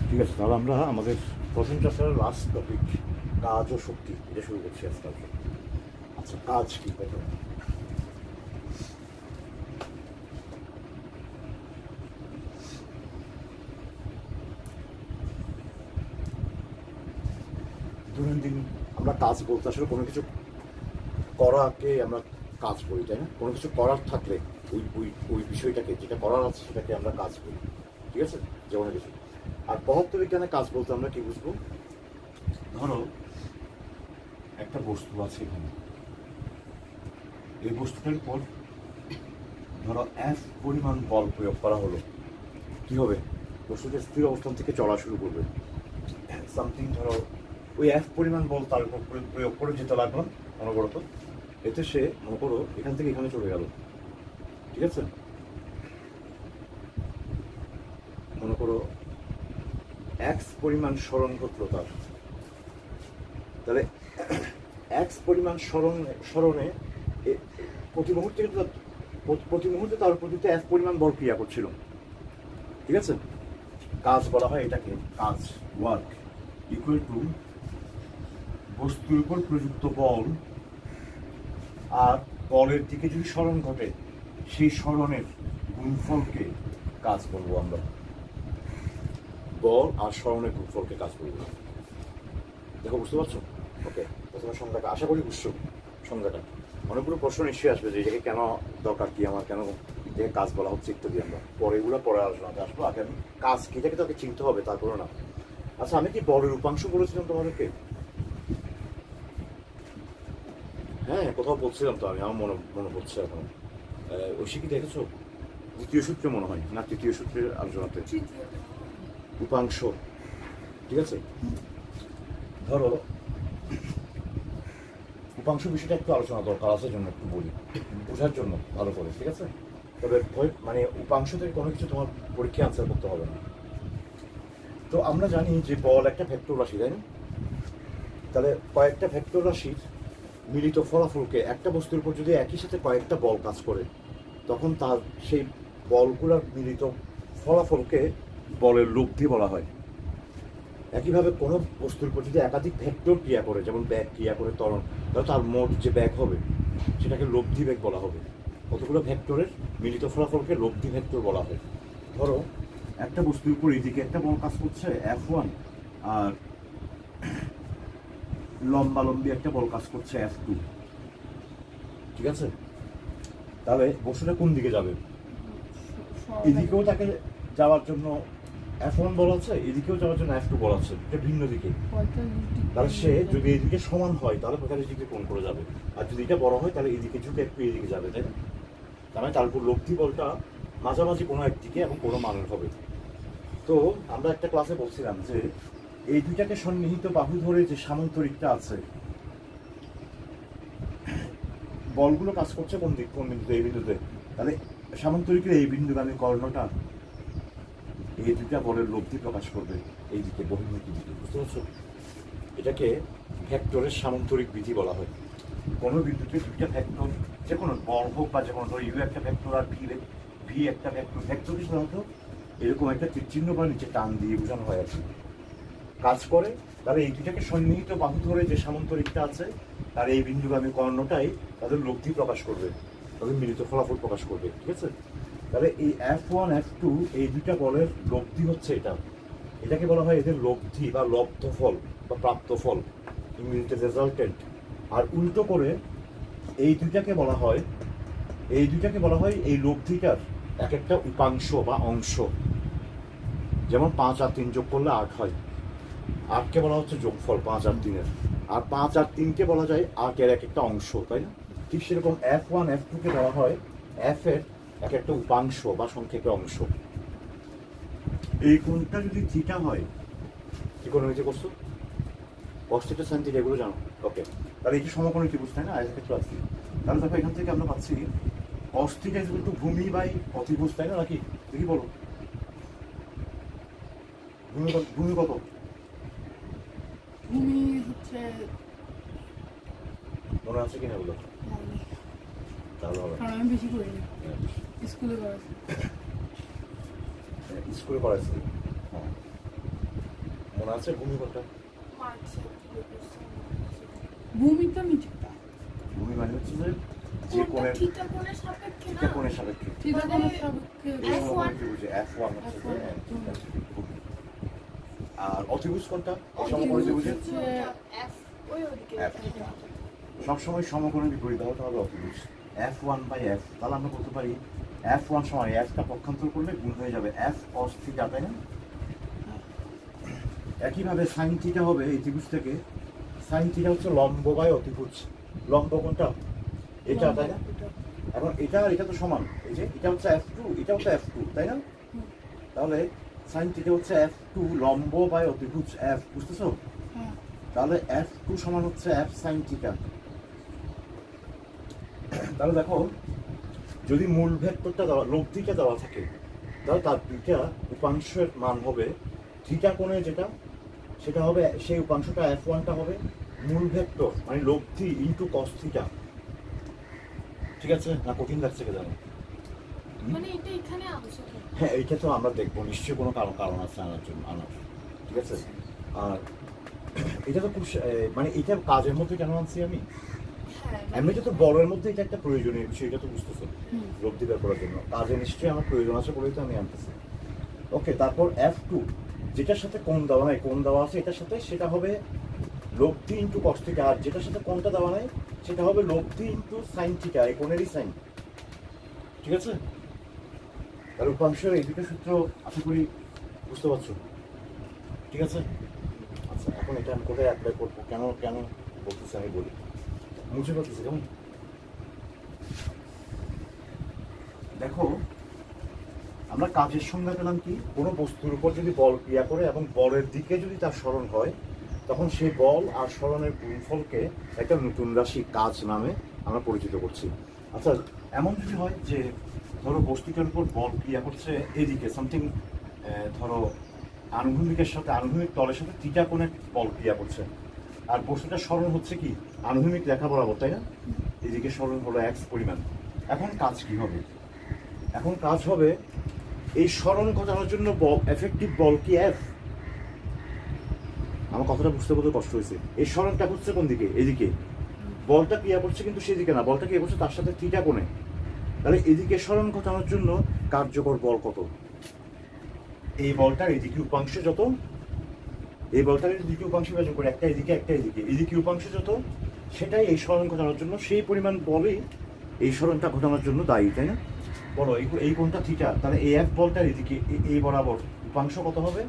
ঠিক আছে, তাহলে আমরা আমাদের প্রথম চ্যাপ্টারের লাস্ট টপিক কাজ ও শক্তি এটা শুরু করছি আজকাল। আচ্ছা, কাজ কি? প্রথম দৈনন্দিন আমরা কাজ বলতে আসলে কোনো কিছু করাকে আমরা কাজ করি, তাই না? কোনো কিছু করার থাকলে ওই ওই ওই বিষয়টাকে যেটা করার আছে সেটাকে আমরা কাজ করি, ঠিক আছে? যেমন কিছু। আর পদার্থবিজ্ঞানে কাজ বলতে আমরা কি বুঝবো? ধরো একটা বস্তু আছে এখানে, এই বস্তুটার উপর ধরো F পরিমাণ বল প্রয়োগ করা হলো, কি হবে? বস্তুটা স্থির অবস্থান থেকে চলা শুরু করবে। সামথিং ধরো ওই F পরিমাণ বল তার উপর প্রয়োগ করে যেতে লাগলো অনবরত, এতে সে মনে করো এখান থেকে এখানে চলে গেল, ঠিক আছে? মনে করো X পরিমাণ সরণ ঘটলো তার, তাহলে X পরিমাণ সরণে প্রতি মুহূর্তে তার উপর F পরিমাণ বল ক্রিয়া করছিল, ঠিক আছে? কাজ বলা হয় এটাকে, কাজ, ওয়ার্ক ইকুয়াল টু বস্তুর উপর প্রযুক্ত বল আর বলের দিকে যদি সরণ ঘটে সেই সরণের গুণফলকে কাজ বলবো আমরা। বল আর সরণের গুণফলকে কাজ বলবো। দেখো, বুঝতে পারছো? ওকে, প্রথমে সংজ্ঞাটা আশা করি বুঝছো। সংজ্ঞাটা অনেকগুলো প্রশ্ন নিশ্চয়ই আসবে যে এটাকে কেন দরকার, কি আমার কেন এটাকে কাজ বলা হচ্ছে ইত্যাদি। আমরা পরে এগুলো পরে আলোচনাতে আসবো। আগে আমি কাজ কি এটাকে তোকে চিনতে হবে, তারপরে না। আচ্ছা, আমি কি বলের উপাংশ বলেছিলাম তোমাদেরকে? হ্যাঁ, কোথাও বলছিলাম তো আমি, আমার মনে পড়ছে এখন। ঐশী কি দেখেছো? দ্বিতীয় সূত্রে মনে হয়, না তৃতীয় সূত্রের আলোচনাতে উপাংশ, ঠিক আছে? ধরো উপাংশ বিষয়টা একটু আলোচনা দরকার আছে, জন্য একটু বলি বোঝার জন্য ভালো করে, ঠিক আছে? তবে মানে উপাংশ থেকে কোনো কিছু তোমার পরীক্ষায় আনসার করতে হবে না। তো আমরা জানি যে বল একটা ভেক্টর রাশি, তাই না? তাহলে কয়েকটা ভেক্টর রাশির মিলিত ফলাফলকে, একটা বস্তুর উপর যদি একই সাথে কয়েকটা বল কাজ করে তখন তার সেই বলগুলোর মিলিত ফলাফলকে বলের লব্ধি বলা হয়। একইভাবে কোনো বস্তুর উপর যদি একাধিক ভেক্টর ক্রিয়া করে, যেমন ব্যাগ ক্রিয়া করে ত্বরণ, তাহলে তার মোট যে ব্যাগ হবে সেটাকে লব্ধি ব্যাগ বলা হবে। কতগুলো ভেক্টরের মিলিত ফলাফলকে লব্ধি ভেক্টর বলা হয়। ধরো একটা বস্তুর উপর এদিকে একটা বল কাজ করছে F1, আর লম্বালম্বি একটা বল কাজ করছে F2, ঠিক আছে? তাহলে বস্তুটা কোন দিকে যাবে? এদিকেও তাকে যাওয়ার জন্য F1 বল আছে, এদিকেও যাওয়ার জন্য F2 বল আছে, এটা ভিন্ন দিকে। তাহলে সে যদি এদিকে সমান হয় তাহলে 45 ডিগ্রি কোণ করে যাবে, আর যদি এটা বড় হয় তাহলে এদিকে ঝুঁকে একটু এদিকে যাবে, তাই না? তার মানে তার উপর লব্ধি বলটা মাঝামাঝি কোনো একদিকে এবং কোনো মানের হবে। তো আমরা একটা ক্লাসে বলছিলাম যে এই দুইটাকে সন্নিহিত বাহু ধরে যে সামান্তরিকটা আছে, বলগুলো কাজ করছে কোন বিন্দুতে? এই বিন্দুতে। তাহলে সামান্তরিকের এই বিন্দুগামী কর্ণটা এই দুইটা বলের লব্ধি প্রকাশ করবে এই দিকে, বহির্মুখী দিকে, বুঝতে পারছো? এটাকে ভেক্টরের সামান্তরিক বিধি বলা হয়। কোনো বিন্দুতে দুইটা ভেক্টর, যে কোনো বল হোক বা যে কোনো, ধরো ইউ একটা ভেক্টর আর ভি একটা ভেক্টর, ভেক্টরকে সাধারণত এরকম একটা তীরচিহ্ন বা নিচে টান দিয়ে বোঝানো হয় আর কি, কাজ করে। তাহলে এই দুইটাকে সন্নিহিত বাহু ধরে যে সামান্তরিকটা আছে তার এই বিন্দুগামী কর্ণটাই তাদের লব্ধি প্রকাশ করবে, তাদের মিলিত ফলাফল প্রকাশ করবে, ঠিক আছে? তাহলে এই F1 F2 এই দুইটা বলের লব্ধি হচ্ছে এটা, এটাকে বলা হয় এদের লব্ধি বা লব্ধ ফল বা প্রাপ্ত ফল, ইংরেজিতে রেজাল্টেন্ট। আর উল্টো করে এই দুইটাকে বলা হয় এই লব্ধিটার এক একটা উপাংশ বা অংশ। যেমন 5 আর 3 যোগ করলে 8 হয়, 8কে বলা হচ্ছে যোগফল 5 আর 3-এর, আর 5 আর 3কে বলা যায় 8-এর এক একটা অংশ, তাই না? ঠিক সেরকম F1 F2-কে বলা হয় F-এর এক একটা উপাংশ বা সংক্ষেপে অংশ। এই কোণটা যদি থিটা হয়, কি কোণ হয়েছে করছো? cos θ sin θ এগুলো জানো? ওকে, তাহলে এই যে সমকোণী ত্রিভুজ, তাই না? আয়তক্ষেত্র আছে। তাহলে দেখো এখান থেকে আমরা পাচ্ছি cos θ = ভূমি বাই অতিভুজ, তাই না? নাকি দেখি বলো, ভূমি কত? ভূমি হচ্ছে, মনে আছে কিনা বলো? তাহলে হবে, কারণ আমি বেশি করিনি, স্কুলে করেছি। স্কুলে করাইছি। হ্যাঁ, মনে আছে ভূমি কোনটা? ভূমি তো নিচেটা। ভূমি মানে হচ্ছে যে কোণের থিটা কোণের সাপেক্ষে না? থিটা কোণের সাপেক্ষে। থিটা কোণের সাপেক্ষে এই F1 সমকোণী F1 হচ্ছে যে ভূমি। আর অতিভুজ কোনটা? এই সমকোণী ত্রিভুজের F ওই ওদিকে F। সবসময় সমকোণের বিপরীত হতে হবে অতিভুজ। F1/F, তাহলে আমরা বলতে পারি F1 সমান F টা পক্ষান্তর করলে গুণ হয়ে যাবে F cos থিটা, তাই না? একইভাবে সাইন থিটা হবে এই ত্রিভুজ থেকে। সাইন থিটা হচ্ছে লম্ব বাই অতিভুজ। লম্ব কোনটা? এটা, তাই না? এখন এটা আর এটা তো সমান। এই যে এটা হচ্ছে F2, এটা হচ্ছে F2, তাই না? তাহলে সাইন থিটা হচ্ছে F2 লম্ব বাই অতিভুজ F, বুঝতেছো? তাহলে F2 সমান হচ্ছে F sin থিটা। তাহলে দেখো, যদি মূল ভেক্টরটা দেওয়া, লব্ধিটা দেওয়া থাকে, তাহলে তার দুইটা উপাংশের মান হবে থিটা কোণে যেটা, সেটা হবে, সেই উপাংশটা F1টা হবে মূল ভেক্টর মানে লব্ধি ইনটু cos থিটা। ঠিক আছে না? কঠিন লাগছে কে জানো? মানে এটা এখানে আবশ্যক। হ্যাঁ, এইটা তো আমরা দেখবো, নিশ্চয়ই কোনো কারণ আছে আনার জন্য আনার। ঠিক আছে? আর এটা তো খুব মানে এটা কাজের মধ্যে কেন আনছি আমি? হ্যাঁ, এমনিতে তো বড়ের মধ্যে এটা একটা প্রয়োজনীয় বিষয়, এটা তো বুঝতেছো, লব্ধি বের করার জন্য কাজে নিশ্চয়ই আমার প্রয়োজন আছে বলেই তো আমি আনতেছি। ওকে, তারপর F2 যেটার সাথে কোণ দেওয়া নাই, কোণ দেওয়া আছে এটার সাথে, সেটা হবে লব্ধি ইন্টু cos থিটা। আর যেটার সাথে কোণটা দেওয়া নাই সেটা হবে লব্ধি ইন্টু সাইন থিটা, এই কোণেরই সাইন। ঠিক আছে? তার উপাংশের এই দুটো সূত্র আশা করি বুঝতে পারছো। ঠিক আছে? আচ্ছা, এখন এটা আমি কোথায় অ্যাপ্লাই করবো, কেন কেন বলতেছি আমি বলি, মুছে পাচ্ছি কেমন। দেখো, আমরা কাজের সংজ্ঞা পেলাম কি? কোনো বস্তুর উপর যদি বল ক্রিয়া করে এবং বলের দিকে যদি তার স্মরণ হয়, তখন সেই বল আর স্মরণের গুণফলকে একটা নতুন রাশি কাজ নামে আমরা পরিচিত করছি। আচ্ছা, এমন যদি হয় যে ধরো বস্তুটার উপর বল ক্রিয়া করছে এদিকে সামথিং, ধরো আনুভূমিকের সাথে, আনুভূমিক তলের সাথে থিটা কোণে বল ক্রিয়া করছে, আর বস্তুটার স্মরণ হচ্ছে কি আনুভূমিক রেখা বরাবর, তাই না? এদিকে স্মরণ হলো x পরিমাণ। এখন কাজ কি হবে? এখন কাজ হবে এই স্মরণ ঘটানোর জন্য এফেক্টিভ বল কি F। আমার কথাটা বুঝতে বলতে কষ্ট হয়েছে। এই স্মরণটা হচ্ছে কোন দিকে? এদিকে। বলটা ক্রিয়া করছে কিন্তু সেদিকে না, বলটা ক্রিয়া করছে তার সাথে থিটা কোণে। তাহলে এদিকে স্মরণ ঘটানোর জন্য কার্যকর বল কত? এই বলটার এদিকে উপাংশ যত, এই বলটার এদিকে উপাংশ বিভাজন করে, একটা এদিকে একটা এদিকে, এদিকে উপাংশ যত, সেটাই এই স্মরণ ঘটানোর জন্য, সেই পরিমাণ বলেই এই স্মরণটা ঘটানোর জন্য দায়ী, তাই না? বলো, এই কোণটা থিটা, তাহলে এই F বলটার এদিকে এই বরাবর উপাংশ কত হবে?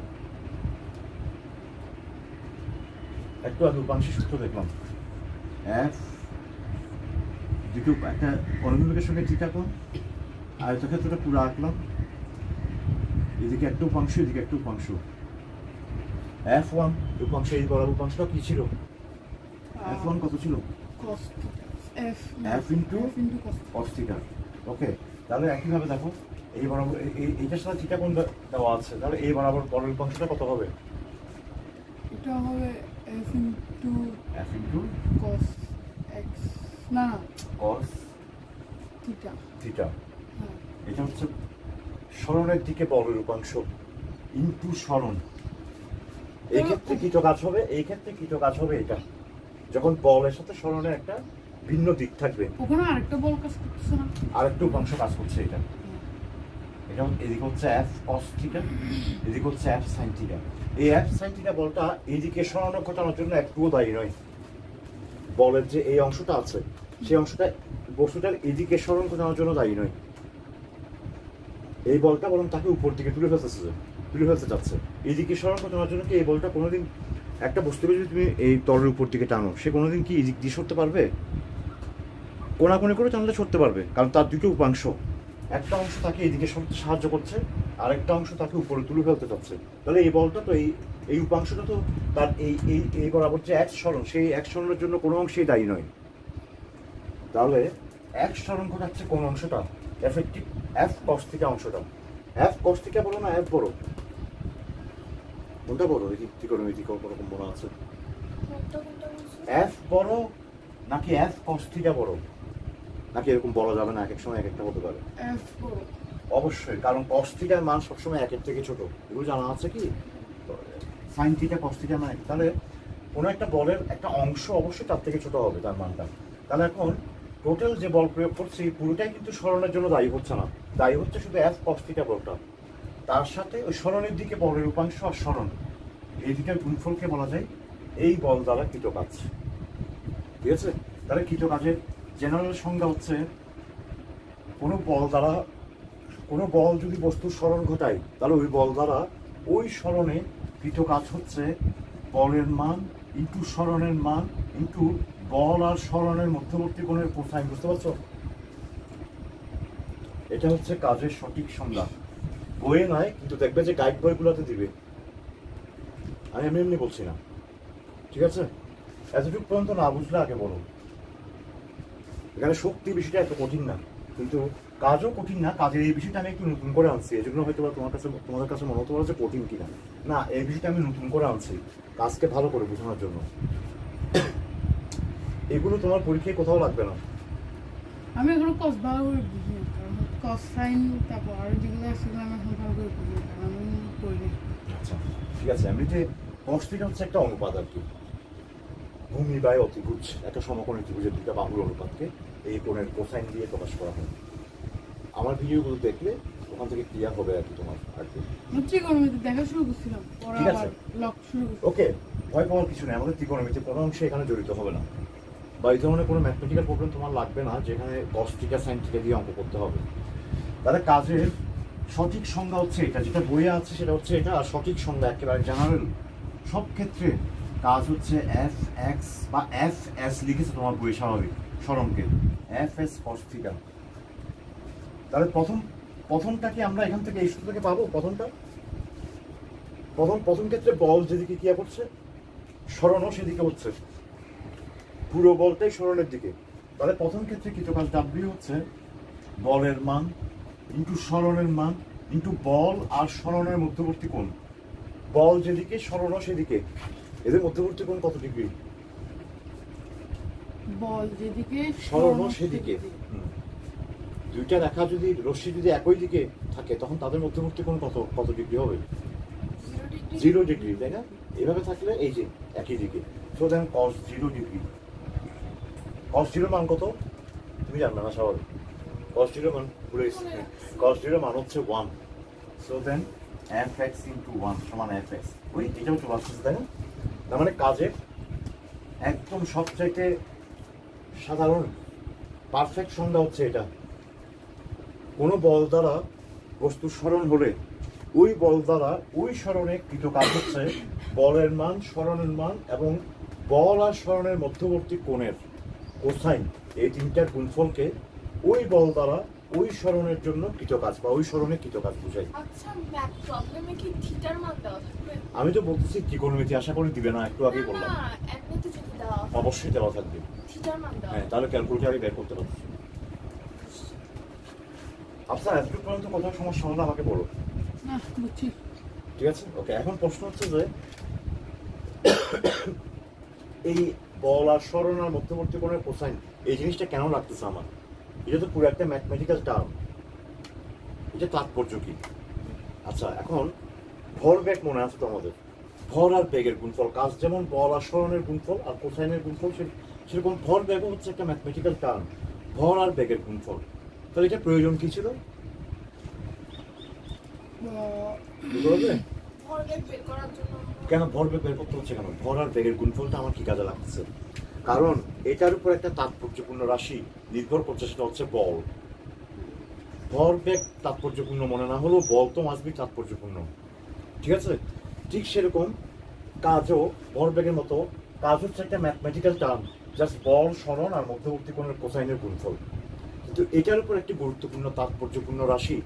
একটু আগে উপাংশের সূত্র দেখলাম, F দিকে একটা অনুভূমিকের সঙ্গে থিটা কোণ, আয়তক্ষেত্রটা পুরো আঁকলাম, এদিকে একটা উপাংশ এদিকে একটা উপাংশ, F1 উপাংশ, এই বরাবর উপাংশটা কি ছিল? F1 কত ছিল? cos theta. F into cos theta. Okay, তাহলে একইভাবে দেখো, এই বরাবর এইটার সাথে থিটা কোণ দেওয়া আছে, তাহলে এই বরাবর বলের উপাংশটা কত হবে? এটা হবে f into F into cos x, না cos থিটা। থিটা। হ্যাঁ, এটা হচ্ছে স্মরণের দিকে বলের উপাংশ ইনটু স্মরণ। এই ক্ষেত্রে কৃত কাজ হবে, এই ক্ষেত্রে কৃত কাজ হবে এটা, যখন বলের সাথে স্মরণের একটা ভিন্ন দিক থাকবে, ওখানে আরেকটা বল কাজ করতেছে না? আরেকটা উপাংশ কাজ করছে এটা। এটা এদিকে হচ্ছে F cos থিটা, এদিকে হচ্ছে F sin থিটা। এই F sin থিটা বলটা এইদিকে স্মরণ ঘটানোর জন্য একটুও দায়ী নয়। বলের যে এই অংশটা আছে, সেই অংশটা বস্তুটার এদিকে স্মরণ ঘটানোর জন্য দায়ী নয়। এই বলটা বরং তাকে উপর দিকে তুলে ফেলতে যাচ্ছে। এইদিকে স্মরণ ঘটানোর জন্য কি এই বলটা কোনোদিন, একটা বস্তুকে যদি তুমি এই তলের উপর দিকে টানো, সে কোনোদিন কি এদিক দিয়ে সরতে পারবে? কোনাকুনি করে টানলে সরতে পারবে, কারণ তার দুটো উপাংশ, একটা অংশ তাকে এইদিকে সরতে সাহায্য করছে, আর একটা অংশ তাকে উপরে তুলে ফেলতে চাচ্ছে। তাহলে এই বলটা তো এই উপাংশটা তো তার এই বরাবর যে এক স্মরণ, সেই এক স্মরণের জন্য কোনো অংশেই দায়ী নয়। তাহলে এক স্মরণ ঘটাচ্ছে কোন অংশটা? এফেক্টিভ F cos থিটা অংশটা। F cos থিটা বড় না F বড়? কোনটা বড়? ত্রিকোণমিতি কোনরকম মনে আছে? F বড় নাকি F cos থিটা বড়? নাকি এরকম বলা যাবে না, এক এক সময় এক একটা হতে পারে? f বড় অবশ্যই, কারণ cos থিটার মান সবসময় একের থেকে ছোট, এগুলো জানা আছে কি? সাইন থিটা কস থিটা মানে তাহলে কোনো একটা বলের একটা অংশ অবশ্যই তার থেকে ছোট হবে তার মানটা। তাহলে এখন টোটাল যে বল প্রয়োগ করছি পুরোটাই কিন্তু সরণের জন্য দায়ী হচ্ছে না, দায়ী হচ্ছে শুধু এফ কস থিটা বলটা। তার সাথে ওই সরণের দিকে বলের উপাংশ আর সরণ এই দুটার গুণফলকে বলা যায় এই বল দ্বারা কৃতকাজ। ঠিক আছে, তাহলে কৃতকাজের জেনারেল সংজ্ঞা হচ্ছে কোনো বল দ্বারা কোনো বল যদি বস্তুর সরণ ঘটায় তাহলে ওই বল দ্বারা ওই সরণে কৃতকাজ হচ্ছে বলের মান ইন্টু সরণের মান ইন্টু বল আর সরণের মধ্যবর্তী কোণের কোসাইন। বুঝতে পারছো? এটা হচ্ছে কাজের সঠিক সংজ্ঞা। বইয়ে নয়, কিন্তু দেখবে যে গাইড বইগুলোতে দিবে। আমি এমনি এমনি বলছি না, ঠিক আছে? এতটুকু পর্যন্ত না বুঝলে আগে বলো। এখানে শক্তি বিষয়টা এত কঠিন না, কিন্তু কাজও কঠিন না। কাজের এই বিষয়টা আমি একটু নতুন করে আনছি, এই জন্য হয়তো তোমাদের কাছে মনে হতে পারে যে কঠিন কিনা। না, এই বিষয়টা আমি নতুন করে আনছি কাজকে ভালো করে বোঝানোর জন্য। এগুলো তোমার পরীক্ষায় কোথাও লাগবে না। আমি এগুলো কস ভালো করে বুঝি না, কারণ কস সাইন তারপর আর যেগুলো আছে সেগুলো আমি এখন ভালো করে বুঝি না, কারণ আমি পড়িনি। আচ্ছা ঠিক আছে, এমনিতে কস থিটা হচ্ছে একটা অনুপাত আর কি, ভূমি বাই অতিভুজ একটা সমকোণী ত্রিভুজের দুটা বাহুর অনুপাতকে এই কোণের কোসাইন দিয়ে প্রকাশ করা হয়। আমার ভিডিওগুলো দেখলে ওখান থেকে ক্লিয়ার হবে আর কি তোমার আর কি। আমি ত্রিকোণমিতি দেখা শুরু করছিলাম, পরে ঠিক আছে। আবার লক শুরু করছি। ওকে, ভয় পাওয়ার কিছু নেই, আমাদের ত্রিকোণমিতির কোনো অংশে এখানে জড়িত হবে না, বা এই ধরনের কোনো ম্যাথমেটিক্যাল প্রবলেম তোমার লাগবে না যেখানে কস থিটা সাইন থিটা দিয়ে অঙ্ক করতে হবে। তাহলে কাজের সঠিক সংজ্ঞা হচ্ছে এটা, যেটা বইয়ে আছে সেটা হচ্ছে এটা, আর সঠিক সংজ্ঞা একেবারে জেনারেল সব ক্ষেত্রে কাজ হচ্ছে এফ এক্স বা এফ এস লিখেছে তোমার বই স্বাভাবিক সরণকে এফ এস কস থিটা। তাহলে প্রথমটাকে আমরা এখান থেকে এই সূত্র থেকে পাবো। প্রথম ক্ষেত্রে বল যেদিকে ক্রিয়া করছে সরণও সেদিকে হচ্ছে, পুরো বলটাই সরণের দিকে। তাহলে প্রথম ক্ষেত্রে কৃতকাজ ডাব্লিউ হচ্ছে বলের মান ইন্টু সরণের মান ইন্টু বল আর সরণের মধ্যবর্তী কোণ। বল যেদিকে সরণও সেদিকে, এদের মধ্যবর্তী কোণ কত ডিগ্রি? বল যেদিকে সরণও সেদিকে। দুইটা রেখা যদি রশ্মি যদি একই দিকে থাকে তখন তাদের মধ্যবর্তী কোণ কত ডিগ্রি হবে? 0 ডিগ্রি, তাই না? এভাবে থাকলে এই যে একই দিকে, so then cos 0 degree. cos 0 মান কত তুমি জানবে না স্বাভাবিক। cos 0 মান পুরো cos 0 মান হচ্ছে 1, সো দেন fx ইন্টু 1 সমান fx। ওই এটাও চলে আসছে, তাই না? তার মানে কাজের একদম সবচাইতে সাধারণ পারফেক্ট সংজ্ঞা হচ্ছে এটা। কোনো বল দ্বারা বস্তুর সরণ হলে ওই বল দ্বারা ওই সরণে কৃত কাজ হচ্ছে বলের মান সরণের মান এবং বল আর সরণের মধ্যবর্তী কোণের কোসাইন, এই তিনটার গুণফলকে ওই বল দ্বারা ওই সরণের জন্য কৃত কাজ বা ওই সরণে কৃত কাজ বোঝায়। আচ্ছা, ম্যাথ প্রবলেমে কি থিটার মান দেওয়া থাকবে? আমি তো বলতেছি ত্রিকোণমিতি আশা করি দিবে না, একটু আগেই বললাম। না, এমনিতে যদি দেওয়া হয়, অবশ্যই দেওয়া থাকবে। থিটার মান দেওয়া হ্যাঁ, তাহলে ক্যালকুলেটারে বের করতে পারছি। আচ্ছা, এতটুকু পর্যন্ত কোথাও সমস্যা হলে আমাকে বলো। না বুঝছি। ঠিক আছে, ওকে। এখন প্রশ্ন হচ্ছে যে এই বল আর সরণ আর মধ্যবর্তী কোণের কোসাইন এই জিনিসটা কেন লাগতেছে আমার? এটা তো পুরো একটা ম্যাথমেটিক্যাল টার্ম, এটা তাৎপর্য কি? আচ্ছা, এখন ভর বেগ মনে আছে তো আমাদের, ভর আর বেগের গুণফল। কাজ যেমন বল আর সরণের গুণফল আর কোসাইনের গুণফল, সেরকম ভর বেগও হচ্ছে একটা ম্যাথমেটিক্যাল টার্ম, ভর আর বেগের গুণফল। তাহলে এটা প্রয়োজন কি ছিল বুঝতে পারবে? ভরবেগ বের করার জন্য। কেন ভরবেগ বের করতে হচ্ছে? কেন ভর আর বেগের গুণফলটা আমার কি কাজে লাগছে? কারণ এটার উপর একটা তাৎপর্যপূর্ণ রাশি নির্ভর করছে, সেটা হচ্ছে বল। ভরবেগ তাৎপর্যপূর্ণ মনে না হলেও বল তো মাসবি তাৎপর্যপূর্ণ, ঠিক আছে? ঠিক সেরকম কাজও ভরবেগের মতো, কাজ হচ্ছে একটা ম্যাথমেটিক্যাল টার্ম, জাস্ট বল সরণ আর মধ্যবর্তী কোণের কোসাইনের গুণফল। কিন্তু এটার উপর একটি গুরুত্বপূর্ণ তাৎপর্যপূর্ণ রাশি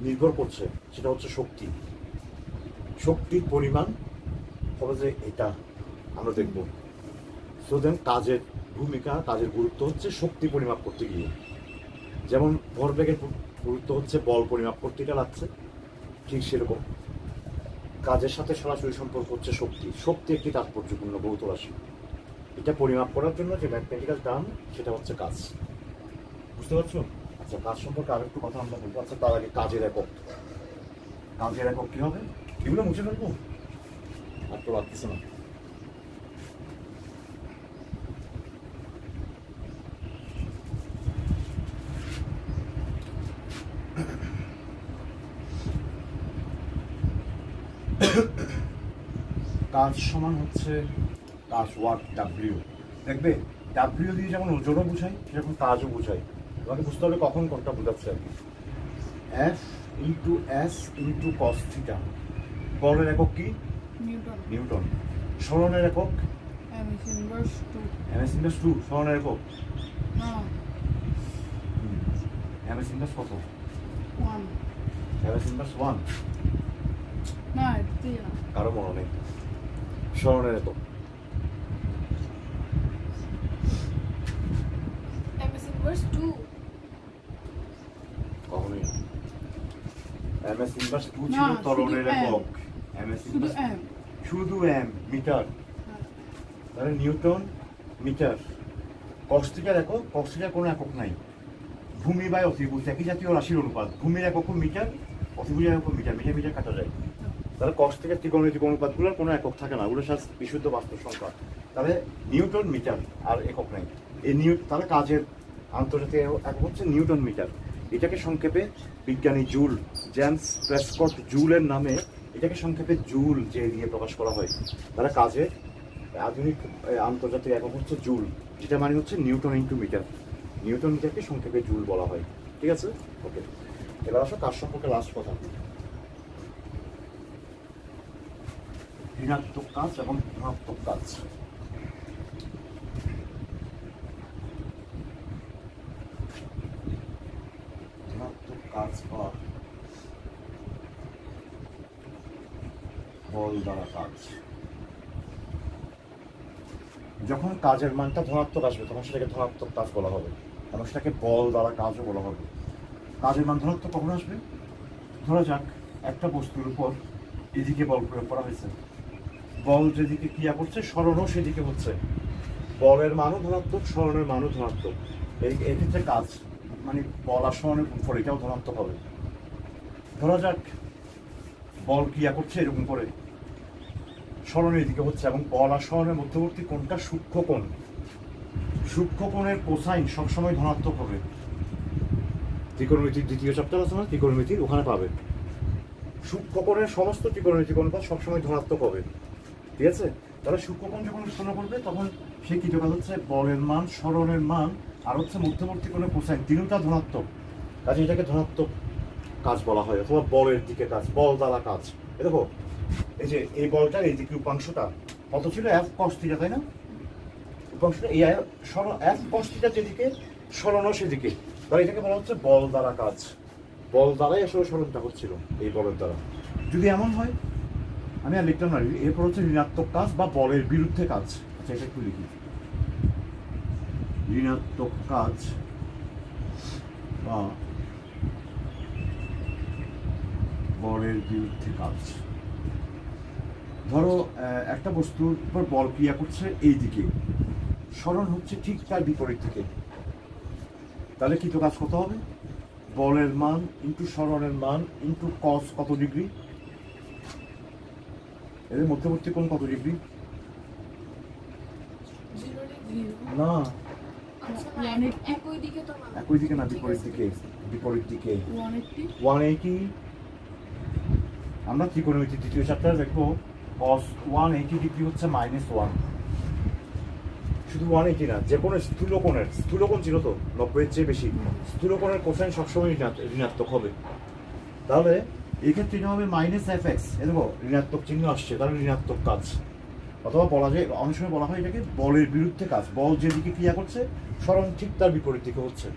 নির্ভর করছে, সেটা হচ্ছে শক্তি। শক্তির পরিমাণ হবে যে এটা আমরা দেখব। সো দেন কাজের ভূমিকা, কাজের গুরুত্ব হচ্ছে শক্তি পরিমাপ করতে গিয়ে, যেমন ভরবেগের গুরুত্ব হচ্ছে বল পরিমাপ করতে এটা লাগছে, ঠিক সেরকম কাজের সাথে সরাসরি সম্পর্ক হচ্ছে শক্তি। শক্তি একটি তাৎপর্যপূর্ণ ভৌত রাশি, এটা পরিমাপ করার জন্য যে ম্যাথমেটিক্যাল টার্ম সেটা হচ্ছে কাজ। বুঝতে পারছো? আচ্ছা, কাজ সম্পর্কে আরেকটু কথা আমরা বলবো। আচ্ছা, তার আগে কাজের একক কি হবে? এগুলো মুছে ফেলবো। আর তো লাগতেছে না। কাজ সমান হচ্ছে কাজ ওয়ার্ক ডাব্লিউ। দেখবে ডাব্লিউ দিয়ে যেমন ওজনও বোঝাই সেরকম কাজও বোঝাই। তোমাকে বুঝতে হবে কখন কোনটা বোঝাচ্ছে আর কি। F into S into cos theta. বলের একক কি? নিউটন। নিউটন। সরণের একক? MS inverse 2। MS inverse 2। সরণের একক? না, এমএস ইনভার্স কত? 1। MS inverse 1। না, এটা না। কারো মনে নেই। সরণের একক? MS ইনভার্স 2 কখনোই না। এমএস ইনভার্স 2 না, ছিল শুধু ত্বরণের M। একক। এমএস শুধু ইনভার্স এম। শুধু এম মিটার। হ্যাঁ। তাহলে নিউটন মিটার। কস থিটার একক? কস থিটার কোনো একক নাই। ভূমি বাই অতিভুজ একই জাতীয় রাশির অনুপাত। ভূমির একক মিটার, অতিভুজের একক মিটার। মিটার মিটার কাটা যায়। তাহলে কস থেকে ত্রিকোণমিতিক অনুপাতগুলোর কোনো একক থাকে না, ওগুলো সব বিশুদ্ধ বাস্তব সংখ্যা। তাহলে নিউটন মিটার আর একক নাই। এই তাহলে কাজের আন্তর্জাতিক একক হচ্ছে নিউটন মিটার। এটাকে সংক্ষেপে বিজ্ঞানী জুল, জেমস প্রেসকট জুলের নামে এটাকে সংক্ষেপে জুল যে দিয়ে প্রকাশ করা হয়। তাহলে কাজের আধুনিক আন্তর্জাতিক একক হচ্ছে জুল, যেটা মানে হচ্ছে নিউটন ইন্টু মিটার। নিউটন মিটারকে সংক্ষেপে জুল বলা হয়। ঠিক আছে, ওকে। এবার আসো কাজ সম্পর্কে লাস্ট কথা। ঋণাত্মক কাজ এবং ধনাত্মক কাজ। ধনাত্মক কাজ বা বল দ্বারা কাজ। যখন কাজের মানটা ধনাত্মক আসবে তখন সেটাকে ধনাত্মক কাজ বলা হবে এবং সেটাকে বল দ্বারা কাজও বলা হবে। কাজের মান ধনাত্মক কখন আসবে? ধরা যাক একটা বস্তুর উপর এদিকে বল প্রয়োগ করা হয়েছে। বল যেদিকে ক্রিয়া করছে সরণও সেদিকে হচ্ছে। বলের মানও ধনাত্মক, সরণের মানও ধনাত্মক। এই ক্ষেত্রে কাজ মানে বল আর সরণের উপর এটাও ধনাত্মক হবে। ধরা যাক বল ক্রিয়া করছে এরকম করে, সরণের দিকে হচ্ছে এবং বল আর সরণের মধ্যবর্তী কোণটা সূক্ষ্ম কোণ। সূক্ষ্ম কোণের কোসাইন সবসময় ধনাত্মক হবে। ত্রিকোণমিতির দ্বিতীয় চ্যাপ্টার আছে না, ত্রিকোণমিতির, ওখানে পাবে। সূক্ষ্ম কোণের সমস্ত ত্রিকোণমিতিক অনুপাত সবসময় ধনাত্মক হবে। ঠিক আছে, তাহলে সূক্ষ্মকোণ যখন শূন্য করবে তখন সে কি কাজ হচ্ছে বলের মান, সরণের মান আর হচ্ছে মধ্যবর্তী কোণের কোসাইন তিনটা ধনাত্মক। কাজে এটাকে ধনাত্মক কাজ বলা হয় অথবা বলের দিকে কাজ, বল দ্বারা কাজ। এ দেখো এই যে এই বলটার এই দিকে উপাংশটা কত ছিল? এফ কস থিটা, তাই না? উপাংশটা এই এফ কস থিটা যেদিকে সরণও সেদিকে, তাহলে এটাকে বলা হচ্ছে বল দ্বারা কাজ। বল দ্বারাই আসলে সরণটা হচ্ছিল এই বলের দ্বারা। যদি এমন হয় আমি আর লিখলাম না, এরপর হচ্ছে ঋণাত্মক কাজ বা বলের বিরুদ্ধে কাজ। আচ্ছা এটা একটু লিখি, ঋণাত্মক কাজ বা বলের বিরুদ্ধে কাজ। ধরো একটা বস্তুর উপর বল ক্রিয়া করছে এই দিকে, সরণ হচ্ছে ঠিক তার বিপরীত দিকে। তাহলে কৃত কাজ কত হবে? বলের মান ইন্টু সরণের মান ইন্টু কস কত ডিগ্রি? এদের মধ্যবর্তী কোণ কত ডিগ্রি? 0 ডিগ্রি। না, আচ্ছা না, 180 একই দিকে তো না। একই দিকে না, বিপরীত দিকে। বিপরীত দিকে 180। 180। আমরা ত্রিকোণমিতির দ্বিতীয় চ্যাপ্টারে দেখবো cos 180 ডিগ্রি হচ্ছে -1। শুধু 180 না, যে কোনো স্থূলকোণের, স্থূলকোণ ছিল তো 90 এর চেয়ে বেশি, স্থূলকোণের কোসাইন সবসময় ঋণাত্মক হবে। তাহলে এই ক্ষেত্রে এটা হবে -fx। এ দেখো ঋণাত্মক চিহ্ন আসছে, তাহলে ঋণাত্মক কাজ। অথবা বলা যায়, অনেক সময় বলা হয় এটাকে বলের বিরুদ্ধে কাজ। বল যেদিকে ক্রিয়া করছে সরণ ঠিক তার বিপরীত দিকে হচ্ছে।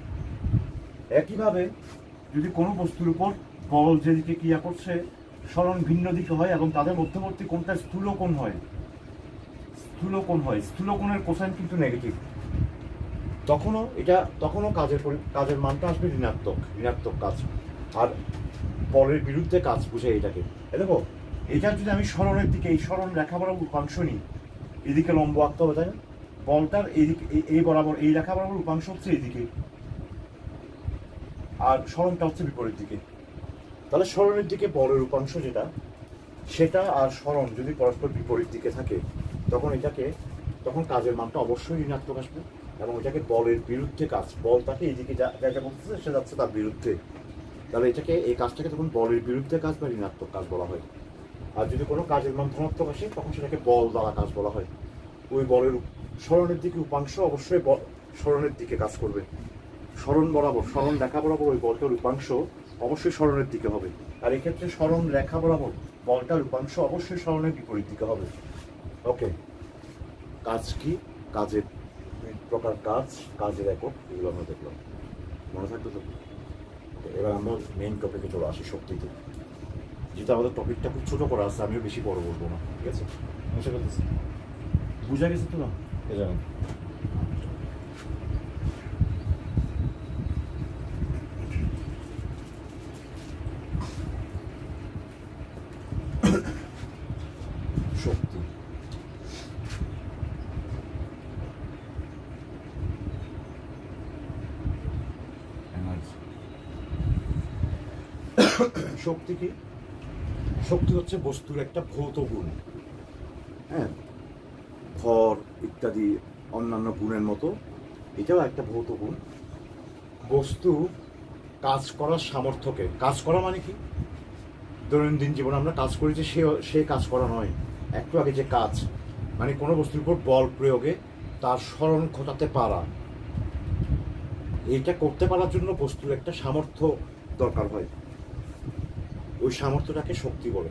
একইভাবে যদি কোনো বস্তুর উপর বল যেদিকে ক্রিয়া করছে সরণ ভিন্ন দিকে হয় এবং তাদের মধ্যবর্তী কোণটা স্থূলকোণ হয়, স্থূলকোণের কোসাইন কিন্তু নেগেটিভ, তখনও কাজের মানটা আসবে ঋণাত্মক কাজ। আর বলের বিরুদ্ধে কাজ বুঝে এটাকে। দেখো এটা যদি আমি সরণের দিকে, এই সরণ রেখা বরাবর উপাংশ নিই, এদিকে লম্ব আঁকতে হবে, তাই না? বলটার এইদিকে এই বরাবর এই রেখা বরাবর উপাংশ হচ্ছে এইদিকে আর সরণটা হচ্ছে বিপরীত দিকে। তাহলে সরণের দিকে বলের উপাংশ যেটা সেটা আর স্মরণ যদি পরস্পর বিপরীত দিকে থাকে তখন কাজের মানটা অবশ্যই ঋণাত্মক আসবে, এবং এটাকে বলের বিরুদ্ধে কাজ। বল তাকে এইদিকে যা বলতেছে সে যাচ্ছে তার বিরুদ্ধে, তাহলে এই কাজটাকে তখন বলের বিরুদ্ধে কাজ বা ঋণাত্মক কাজ বলা হয়। আর যদি কোনো কাজের মান ধনাত্মক আসে তখন সেটাকে বল দ্বারা কাজ বলা হয়। ওই বলের স্মরণের দিকে উপাংশ অবশ্যই স্মরণের দিকে কাজ করবে। স্মরণ রেখা বরাবর ওই বলটার উপাংশ অবশ্যই স্মরণের দিকে হবে। আর এক্ষেত্রে স্মরণ রেখা বরাবর বলটার উপাংশ অবশ্যই স্মরণের বিপরীত দিকে হবে। ওকে, কাজ কি, কাজের প্রকার, কাজের একক, এগুলো আমরা দেখলাম, মনে থাকবে তো? এবার আমরা মেইন টপিকে চলে আসি, শক্তিতে। যেহেতু আমাদের টপিকটা খুব ছোট করা আছে, আমিও বেশি বড় বলবো না, ঠিক আছে? বুঝে গেছে, বুঝা গেছে তো? না এ জানেন শক্তি শক্তি কি? শক্তি হচ্ছে বস্তুর একটা ভৌত গুণ। হ্যাঁ, ভর ইত্যাদি অন্যান্য গুণের মতো এটাও একটা ভৌত গুণ। বস্তু কাজ করার সামর্থ্যকে, কাজ করা মানে কি? দৈনন্দিন জীবনে আমরা কাজ করি যে সে কাজ করা নয়, একটু আগে যে কাজ, মানে কোনো বস্তুর উপর বল প্রয়োগে তার স্মরণ ঘটাতে পারা, এইটা করতে পারার জন্য বস্তুর একটা সামর্থ্য দরকার হয়। ওই সামর্থ্যটাকে শক্তি বলে।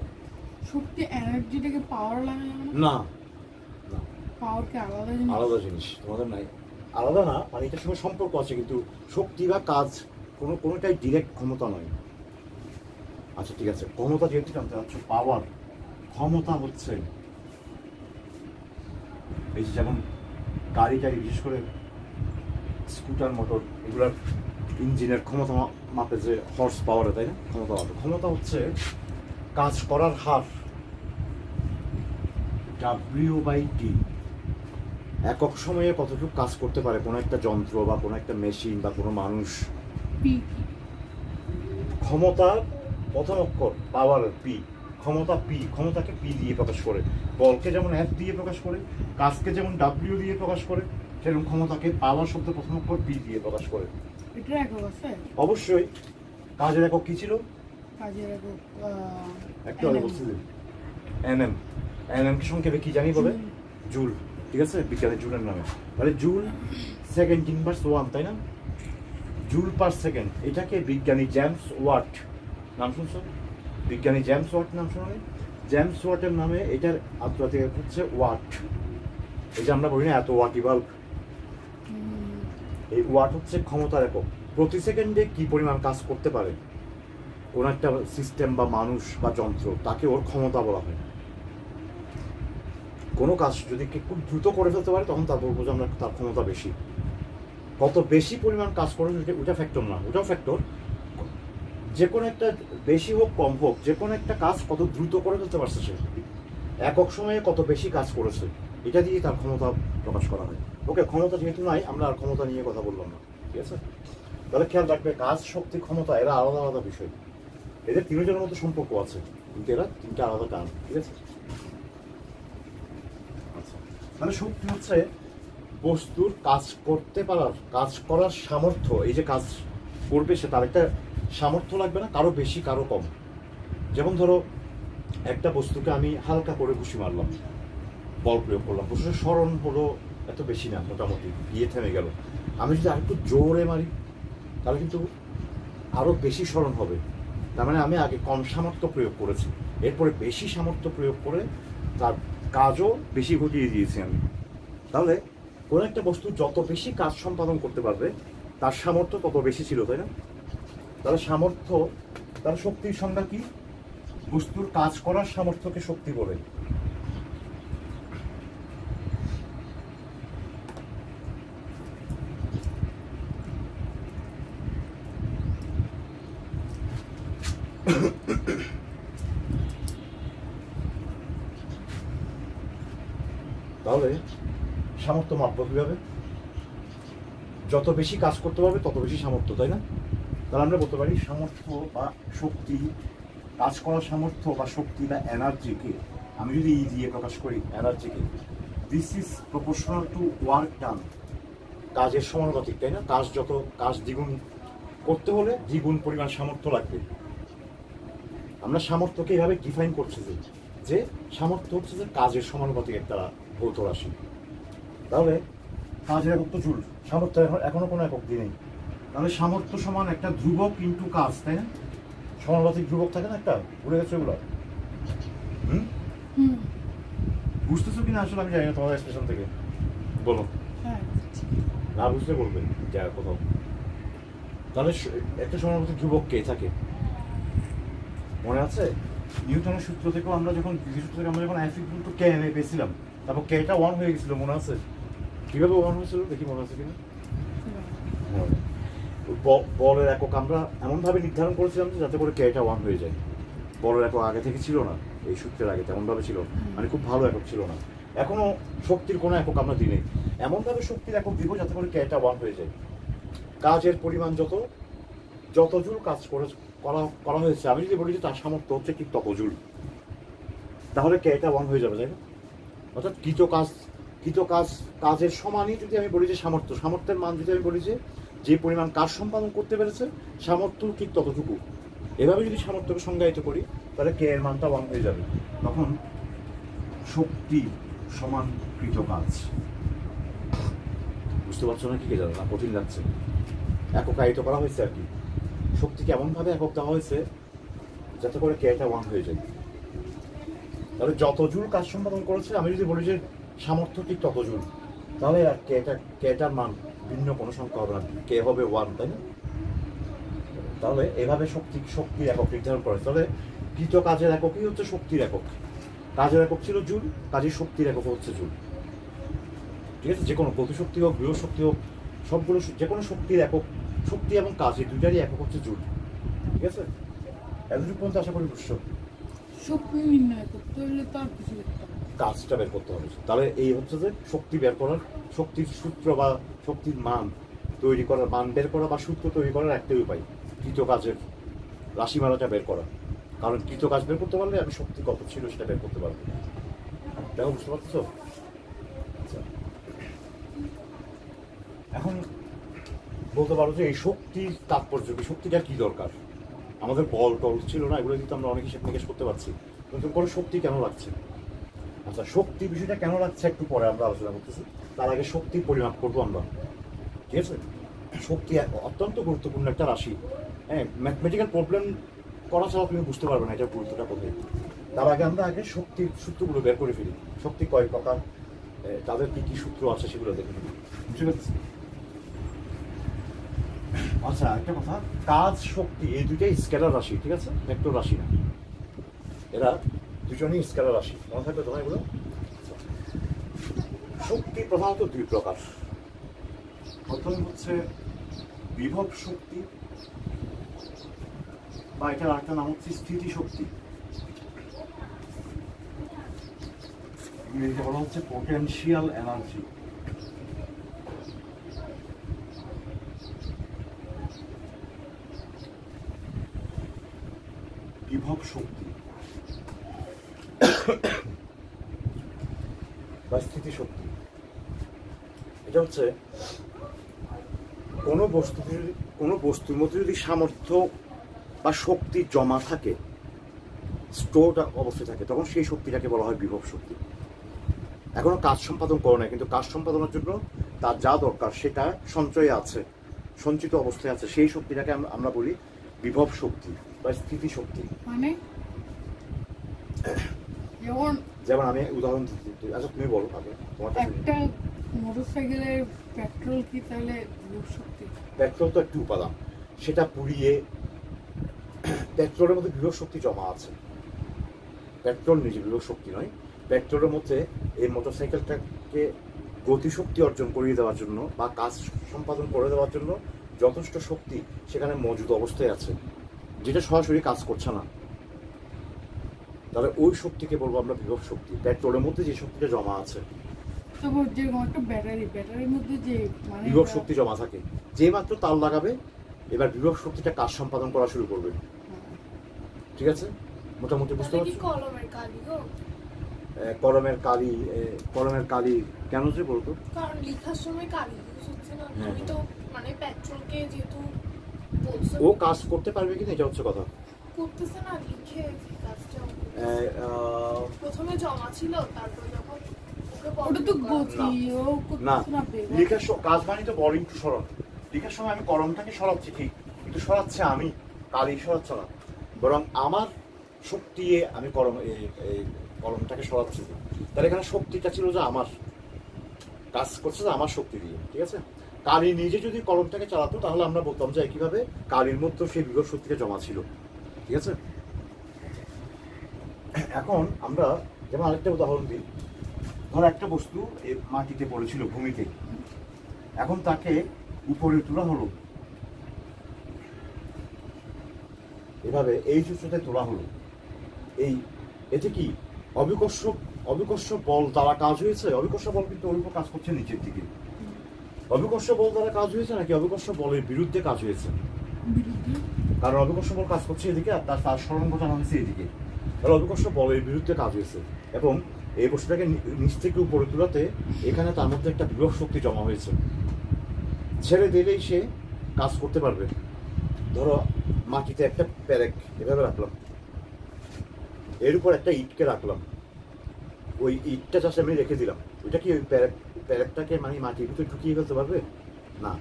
শক্তি এনার্জিটাকে পাওয়ার লাগে না, পাওয়ারকে আলাদা জিনিস। আলাদা জিনিস তোমাদের নাই, আলাদা না, মানে এটার সঙ্গে সম্পর্ক আছে, কিন্তু শক্তি বা কাজ কোনোটাই ডিরেক্ট ক্ষমতা নয়। আচ্ছা ঠিক আছে, ক্ষমতা যেহেতু জানতে চাচ্ছ, পাওয়ার, ক্ষমতা হচ্ছে এই যেমন গাড়ি বিশেষ করে স্কুটার, মোটর, এগুলার ইঞ্জিনের ক্ষমতা মাপে যে হর্স পাওয়ারে, তাই না? ক্ষমতা হচ্ছে কাজ করার হার, W/T। একক সময়ে কতটুকু কাজ করতে পারে কোনো একটা যন্ত্র বা কোনো একটা মেশিন বা কোনো মানুষ। ক্ষমতার প্রথম অক্ষর পাওয়ার পি, ক্ষমতাকে পি দিয়ে প্রকাশ করে। বলকে যেমন F দিয়ে প্রকাশ করে, কাজকে যেমন W দিয়ে প্রকাশ করে, সেরকম ক্ষমতাকে পাওয়ার শব্দ প্রথম অক্ষর পি দিয়ে প্রকাশ করে। এটা একক আছে অবশ্যই। কাজের একক কি ছিল? কাজের একক একটু আগে বলছি যে NM কে সংক্ষেপে কি জানি বলে? জুল। ঠিক আছে, বিজ্ঞানের জুলের নামে। তাহলে জুল সেকেন্ড ইনভার্স 1, তাই না? জুল পার সেকেন্ড, এটাকে বিজ্ঞানী জেমস ওয়াট, নাম শুনছো? বিজ্ঞানী জেমস ওয়াট নাম শোনা? জেমস ওয়াটের নামে এটার আন্তর্জাতিক হচ্ছে ওয়াট। এই যে আমরা বলি না এত ওয়াটি বাল্ব, এই ওয়াট হচ্ছে ক্ষমতার একক। প্রতি সেকেন্ডে কি পরিমাণ কাজ করতে পারে কোন একটা সিস্টেম বা মানুষ বা যন্ত্র, তাকে ওর ক্ষমতা বলা হয়। কোনো কাজ যদি খুব দ্রুত করে ফেলতে পারে তখন তার বলবো যে আমরা তার ক্ষমতা বেশি। কত বেশি পরিমাণ কাজ করে ওটা ফ্যাক্টর না, ওটাও ফ্যাক্টর। যে কোনো একটা বেশি হোক কম হোক, যে কোনো একটা কাজ কত দ্রুত করে ফেলতে পারছে সে, একক সময়ে কত বেশি কাজ করেছে, এটা দিয়ে তার ক্ষমতা প্রকাশ করা হয়। ওকে, ক্ষমতা যেহেতু নাই, আমরা আর ক্ষমতা নিয়ে কথা বললাম না, ঠিক আছে? তাহলে খেয়াল রাখবে, কাজ, শক্তি, ক্ষমতা এরা আলাদা আলাদা বিষয়, এদের তিনজনের মধ্যে সম্পর্ক আছে, কিন্তু এরা তিনটা আলাদা টান, ঠিক আছে? আচ্ছা, মানে শক্তি হচ্ছে বস্তুর কাজ করতে পারার, কাজ করার সামর্থ্য। এই যে কাজ করবে সে, তার একটা সামর্থ্য লাগবে না, কারো বেশি কারো কম। যেমন ধরো একটা বস্তুকে আমি হালকা করে ঘুষি মারলাম, বল প্রয়োগ করলাম, বস্তুর স্মরণ হলো এত বেশি না, মোটামুটি গিয়ে থেমে গেল। আমি যদি আরেকটু জোরে মারি তাহলে কিন্তু আরও বেশি স্মরণ হবে। তার মানে আমি আগে কম সামর্থ্য প্রয়োগ করেছি, এরপরে বেশি সামর্থ্য প্রয়োগ করে তার কাজও বেশি ঘটিয়ে দিয়েছি আমি। তাহলে কোনো একটা বস্তু যত বেশি কাজ সম্পাদন করতে পারবে তার সামর্থ্য তত বেশি ছিল, তাই না? তাহলে সামর্থ্য, তার শক্তির সংজ্ঞা কি? বস্তুর কাজ করার সামর্থ্যকে শক্তি বলে। তাহলে সামর্থ্য মাপবো কিভাবে? যত বেশি কাজ করতে পারবে তত বেশি সামর্থ্য, তাই না? তাহলে আমরা বলতে পারি সামর্থ্য বা শক্তি কাজ করার সামর্থ্য বা শক্তি বা এনার্জিকে আমি যদি ই দিয়ে প্রকাশ করি, এনার্জিকে, this is proportional to work done. কাজের সমানুপাতিক, তাই না? কাজ দ্বিগুণ করতে হলে দ্বিগুণ পরিমাণ সামর্থ্য লাগবে। আমরা সামর্থ্যকে এইভাবে ডিফাইন করছি যে সামর্থ্য হচ্ছে যে কাজের সমানুপাতিক একটা ভৌত রাশি। তাহলে কাজের একক তো জুল, সামর্থ্য এখনো কোনো একক দিয়ে নেই। তাহলে সামর্থ্য সমান একটা ধ্রুবক ইন্টু কাজ, তাই না? সমানুপাতিক ধ্রুবক থাকে না একটা, ভুলে গেছো এগুলো? বুঝতেছো কিনা আসলে আমি জানি না তোমার এক্সপ্রেশন থেকে, বলো। হ্যাঁ, না বুঝতে বলবে যা কোথাও। তাহলে একটা সমানুপাতিক ধ্রুবক কে থাকে মনে আছে? নিউটনের সূত্র থেকেও আমরা যখন সূত্র থেকে আমরা যখন F = K পেয়েছিলাম, তারপর Kটা 1 হয়ে গেছিল, মনে আছে? কিভাবে 1 হয়েছিল দেখি, মনে আছে কিনা? বলের একক আমরা এমনভাবে নির্ধারণ করেছিলাম যে যাতে করে Kটা 1 হয়ে যায়। বলের একক আগে থেকে ছিল না, এই সূত্রের আগে তেমনভাবে ছিল, মানে খুব ভালো একক ছিল না। এখনো শক্তির কোনো একক আমরা দিই নেই, এমনভাবে শক্তির একক দিব যাতে করে Kটা 1 হয়ে যায়। কাজের পরিমাণ যত জুল কাজ করা হয়েছে, আমি যদি বলি যে তার সামর্থ্য হচ্ছে ঠিক তত জুল, তাহলে Kটা 1 হয়ে যাবে, তাই না? অর্থাৎ কাজের সমানই যদি আমি বলি যে সামর্থ্যের মান যদি আমি বলি যে পরিমাণ কাজ সম্পাদন করতে পেরেছে সামর্থ্য ঠিক ততটুকু, এভাবে যদি সামর্থ্যকে সংজ্ঞায়িত করি তাহলে K এর মানটা 1 হয়ে যাবে। তখন শক্তি সমান কৃত কাজ। বুঝতে পারছো না? কি কে জানো না? কঠিন লাগছে? এককায়িত করা হয়েছে আর কি, শক্তিকে এমনভাবে একক দেওয়া হয়েছে যাতে করে Kটা 1 হয়ে যায়। তাহলে যত জুল কাজ সম্পাদন করেছে, আমি যদি বলি যে সামর্থ্য ঠিক তত জুল, তাহলে আর Kটার মান ভিন্ন কোনো সংখ্যা হবে না, K হবে 1, তাই না? তাহলে এভাবে শক্তির একক নির্ধারণ করে। তাহলে কৃত কাজের এককই হচ্ছে শক্তির একক। কাজের একক ছিল জুল, কাজের শক্তির একক হচ্ছে জুল। ঠিক আছে? যে কোনো গতিশক্তি হোক, গৃহশক্তি হোক, সবগুলো যে কোনো শক্তির একক, শক্তি এবং কাজ এই দুইটারই একক হচ্ছে জুল। ঠিক আছে? এতটুকু পর্যন্ত আশা করি বুঝছো। শক্তি নির্ণয় করতে হলে তো আর কিছু করতে হবে, কাজটা বের করতে হবে। তাহলে এই হচ্ছে যে শক্তি বের করার, শক্তির সূত্র বা শক্তির মান তৈরি করার, মান বের করা বা সূত্র তৈরি করার একটাই উপায়, কৃত কাজের রাশিমালাটা বের করা। কারণ কৃত কাজ বের করতে পারলে আমি শক্তি কত ছিল সেটা বের করতে পারবো। দেখো, বুঝতে পারছো? আচ্ছা, এখন বলতে পারো যে এই শক্তির তাৎপর্য কি, শক্তিটা কি দরকার? আমাদের বল টল ছিল না, এগুলো কিন্তু আমরা অনেক হিসেব নিকেশ করতে পারছি, নতুন করে শক্তি কেন লাগছে? আচ্ছা, শক্তি বিষয়টা কেন লাগছে একটু পরে আমরা আলোচনা করতেছি, তার আগে শক্তির পরিমাপ করবো আমরা। ঠিক আছে? শক্তি অত্যন্ত গুরুত্বপূর্ণ একটা রাশি। হ্যাঁ, ম্যাথমেটিক্যাল প্রবলেম করা ছাড়া তুমি বুঝতে পারবে না এটার গুরুত্বটা কোথায়। তার আগে আমরা শক্তির সূত্রগুলো বের করে ফেলি, শক্তি কয় প্রকার, তাদের কি কি সূত্র আছে সেগুলো দেখে নিই। বুঝতে পারছি? আচ্ছা, একটা কথা, কাজ শক্তি এই দুইটাই স্কেলার রাশি, ঠিক আছে? ভেক্টর রাশি না, এরা দুজনই স্কেলার রাশি, মনে থাকবে তোমার এগুলো। শক্তি প্রধানত দুই প্রকার। প্রথম হচ্ছে বিভব শক্তি, বা এটার আরেকটা নাম হচ্ছে স্থিতি শক্তি, ইংরেজিতে বলা হচ্ছে পোটেনশিয়াল এনার্জি। বিভব শক্তি বা স্থিতি শক্তি, এটা হচ্ছে কোনো বস্তুর মধ্যে যদি সামর্থ্য বা শক্তি জমা থাকে, স্টোর অবস্থায় থাকে, তখন সেই শক্তিটাকে বলা হয় বিভব শক্তি। এখনো কাজ সম্পাদন করে না, কিন্তু কাজ সম্পাদনের জন্য তার যা দরকার সেটা সঞ্চয়ে আছে, সঞ্চিত অবস্থায় আছে, সেই শক্তিটাকে আমরা বলি বিভব শক্তি বা স্থিতি শক্তি। মানে যেমন আমি উদাহরণ দিচ্ছি, আচ্ছা তুমি বলো আগে। একটা মোটরসাইকেলের পেট্রোল কি তাহলে বিভব শক্তি? পেট্রোল তো একটি উপাদান, সেটা পুড়িয়ে পেট্রোলের মধ্যে বিভব শক্তি জমা আছে। পেট্রোল নিজে বিভব শক্তি নয়, পেট্রোলের মধ্যে এই মোটরসাইকেলটাকে গতিশক্তি অর্জন করিয়ে দেওয়ার জন্য বা কাজ সম্পাদন করে দেওয়ার জন্য যথেষ্ট শক্তি সেখানে মজুদ অবস্থায় আছে, যেটা সরাসরি কাজ করছে না। তাহলে ওই শক্তিকে বলবো আমরা বিভব শক্তি, পেট্রোলের মধ্যে যে শক্তিটা জমা আছে। তারপর যে একটা ব্যাটারির মধ্যে যে বিভব শক্তি জমা থাকে, যে মাত্র তার লাগাবে এবার বিভব শক্তিটা কাজ সম্পাদন করা শুরু করবে। ঠিক আছে, মোটামুটি বুঝতে তাহলে কি পারছো? কলমের কালি গো? কলমের কালি কেন যে বলতো? কারণ লেখার সময় কালি ইউজ হচ্ছে না। হ্যাঁ, তুমি তো মানে পেট্রোলকে যেহেতু বলছো ও কাজ করতে পারবে কিনা এটা হচ্ছে কথা। করতেছে না, লিখে কাজটাও প্রথমে জমা ছিল, তারপর যখন ওকে ওটা তো বন্ধ করা গতি ও না, করতেছে না বের লেখার কাজ মানে তো বড় একটু সরানো। লেখার সময় আমি কলমটাকে সরাচ্ছি ঠিক, কিন্তু সরাচ্ছে আমি, কালি সরাচ্ছে না। বরং আমার শক্তি দিয়ে আমি এই কলমটাকে সরাচ্ছি। তাহলে এখানে শক্তিটা ছিল যে আমার, কাজ করছে যে আমার শক্তি দিয়ে, ঠিক আছে? কালি নিজে যদি কলমটাকে চালাতো তাহলে আমরা বলতাম যে কিভাবে কালির মধ্যে সেই বিভব শক্তিটা জমা ছিল, ঠিক আছে? এখন আমরা যেমন আরেকটা উদাহরণ দিই। ধর একটা বস্তু মাটিতে পড়েছিল, ভূমিতে, এখন তাকে উপরে তোলা হলো, এভাবে এই উচ্চতায় তোলা হলো। এতে কি অবিকর্ষ বল দ্বারা কাজ হয়েছে? অবিকর্ষ বল কিন্তু ওর উপর কাজ করছে নিচের দিকে। অবিকর্ষ বল দ্বারা কাজ হয়েছে নাকি অবিকর্ষ বলের বিরুদ্ধে কাজ হয়েছে? বিরুদ্ধে। কারণ অবিকর্ষ বল কাজ করছে এদিকে, আর তার স্মরণ ঘটানো হয়েছে এদিকে। তাহলে অবিকর্ষ বলের বিরুদ্ধে কাজ হয়েছে, এবং এই বস্তুটাকে নিচ থেকে উপরে তোলাতে এখানে তার মধ্যে একটা বিভব শক্তি জমা হয়েছে। ছেড়ে দিলেই সে কাজ করতে পারবে। ধরো মাটিতে একটা প্যারেক এভাবে রাখলাম, এর উপর একটা ইটকে রাখলাম, ওই ইটটা চাষে আমি রেখে দিলাম, ওইটা কি ওই প্যারেকটাকে মানে মাটির ভিতরে ঢুকিয়ে ফেলতে পারবে না?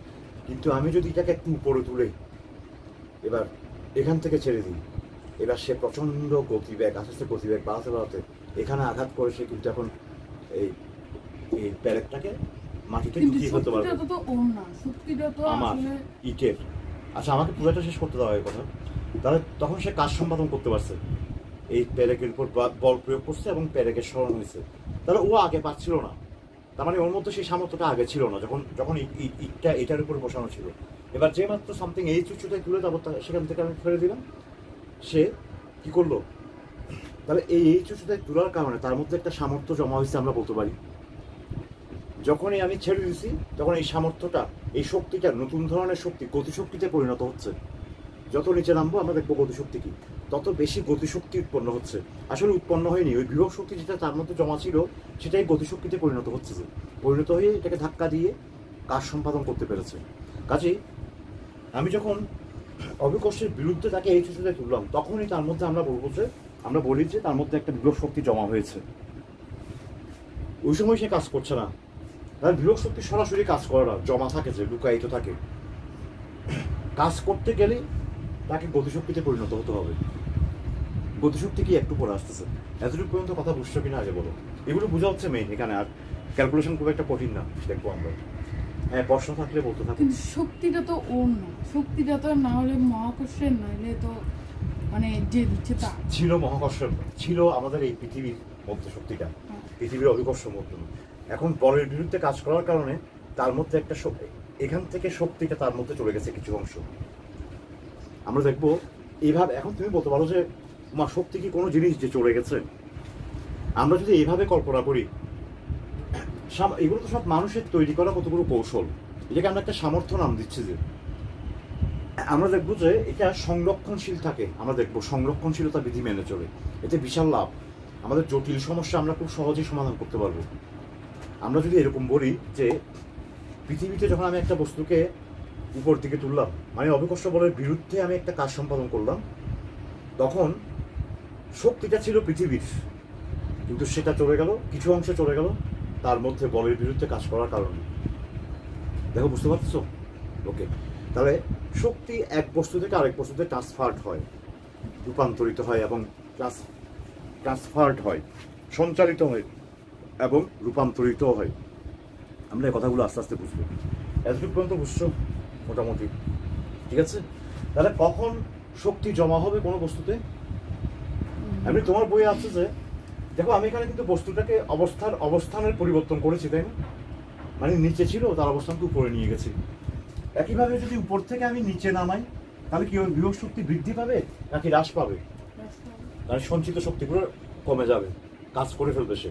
কিন্তু আমি যদি এটাকে একটু উপরে তুলে এবার এখান থেকে ছেড়ে দিই, এবার সে প্রচণ্ড গতিবেগ, আস্তে আস্তে গতিবেগ বাড়াতে বাড়াতে এখানে আঘাত করে সে কিন্তু এখন এই প্যারেকটাকে মাটিতে কিন্তু ঢুকিয়ে ফেলতে পারবে। শক্তিটা তো ওর না, শক্তিটা তো আমার আসলে ইটের। আচ্ছা, আমাকে পুরোটা শেষ করতে দেওয়া হয় কথা। তাহলে তখন সে কাজ সম্পাদন করতে পারছে, এই প্যারেকের উপর বল প্রয়োগ করছে এবং প্যারেকের স্মরণ হয়েছে। তাহলে ও আগে পাচ্ছিল না, তার মানে ওর মধ্যে সেই সামর্থ্যটা আগে ছিল না, যখন ইটটা এটার উপর বসানো ছিল। এবার যে মাত্র সামথিং এই চুচুটাই তুলে তারপর সেখান থেকে আমি ফেলে দিলাম, সে কি করলো? তাহলে এই চুচুটাই তোলার কারণে তার মধ্যে একটা সামর্থ্য জমা হয়েছে, আমরা বলতে পারি। যখনই আমি ছেড়ে দিয়েছি তখন এই সামর্থ্যটা, এই শক্তিটা নতুন ধরনের শক্তি, গতিশক্তিতে পরিণত হচ্ছে। যত নিচে নামবো আমরা দেখবো গতিশক্তি কি, তত বেশি গতিশক্তি উৎপন্ন হচ্ছে। আসলে উৎপন্ন হয়নি, ওই বিভব শক্তি যেটা তার মধ্যে জমা ছিল সেটাই গতিশক্তিতে পরিণত হচ্ছে, যে পরিণত হয়ে এটাকে ধাক্কা দিয়ে কাজ সম্পাদন করতে পেরেছে। কাজেই আমি যখন অবিকর্ষের বিরুদ্ধে তাকে এই চুচুতে তুললাম, তখনই তার মধ্যে আমরা বলি যে তার মধ্যে একটা বিভব শক্তি জমা হয়েছে। ওই সময় সে কাজ করছে না, তার বিভব শক্তি সরাসরি কাজ করে না, জমা থাকে, যে লুকায়িত থাকে। কাজ করতে গেলে তাকে গতিশক্তিতে পরিণত হতে হবে। গতিশক্তি কি একটু পরে আসতেছে, এতটুকু পর্যন্ত কথা বুঝছো কিনা আগে বলো। এগুলো বোঝা হচ্ছে মেইন এখানে, আর ক্যালকুলেশন খুব একটা কঠিন না, দেখবো আমরা। হ্যাঁ, প্রশ্ন থাকলে বলতে থাকো। কিন্তু শক্তিটা তো ওর না, শক্তিটা তো না হলে মহাকর্ষের, নইলে তো মানে যে দিচ্ছে তা ছিল মহাকর্ষণ, ছিল আমাদের এই পৃথিবীর মধ্যে শক্তিটা, পৃথিবীর অবিকর্ষ মধ্যে। এখন বলের বিরুদ্ধে কাজ করার কারণে তার মধ্যে একটা এখান থেকে শক্তিটা তার মধ্যে চলে গেছে কিছু অংশ। আমরা দেখবো এইভাবে। এখন তুমি বলতে পারো যে মা, শক্তি কি কোনো জিনিস যে চলে গেছে? আমরা যদি এইভাবে কল্পনা করি, এগুলো তো সব মানুষের তৈরি করা কতগুলো কৌশল, এটাকে আমরা একটা সামর্থ্য নাম দিচ্ছি। যে আমরা দেখবো যে এটা সংরক্ষণশীল থাকে, আমরা দেখবো সংরক্ষণশীলতা বিধি মেনে চলে, এতে বিশাল লাভ। আমাদের জটিল সমস্যা আমরা খুব সহজেই সমাধান করতে পারবো। আমরা যদি এরকম বলি যে পৃথিবীতে যখন আমি একটা বস্তুকে উপর দিকে তুললাম, মানে অবিকর্ষ বলের বিরুদ্ধে আমি একটা কাজ সম্পাদন করলাম, তখন শক্তিটা ছিল পৃথিবীর, কিন্তু সেটা চলে গেল, কিছু অংশ চলে গেল তার মধ্যে বলের বিরুদ্ধে কাজ করার কারণে। দেখো, বুঝতে পারছো? ওকে, তাহলে শক্তি এক বস্তু থেকে আরেক বস্তুতে ট্রান্সফার্ড হয়, রূপান্তরিত হয় এবং ট্রান্সফার্ড হয়, সঞ্চালিত হয় এবং রূপান্তরিত হয়। আমরা এই কথাগুলো আস্তে আস্তে বুঝবো। এতটুকু পর্যন্ত বুঝছো মোটামুটি? ঠিক আছে। তাহলে কখন শক্তি জমা হবে কোনো বস্তুতে? আমি তোমার বইয়ে আছে যে, দেখো আমি এখানে কিন্তু বস্তুটাকে অবস্থানের পরিবর্তন করেছি, তাই না? মানে নিচে ছিল, তার অবস্থানকে উপরে নিয়ে গেছি। একইভাবে যদি উপর থেকে আমি নিচে নামাই, তাহলে কি ওই বিভব শক্তি বৃদ্ধি পাবে নাকি হ্রাস পাবে? তাহলে সঞ্চিত শক্তিগুলো কমে যাবে, কাজ করে ফেলবে সে,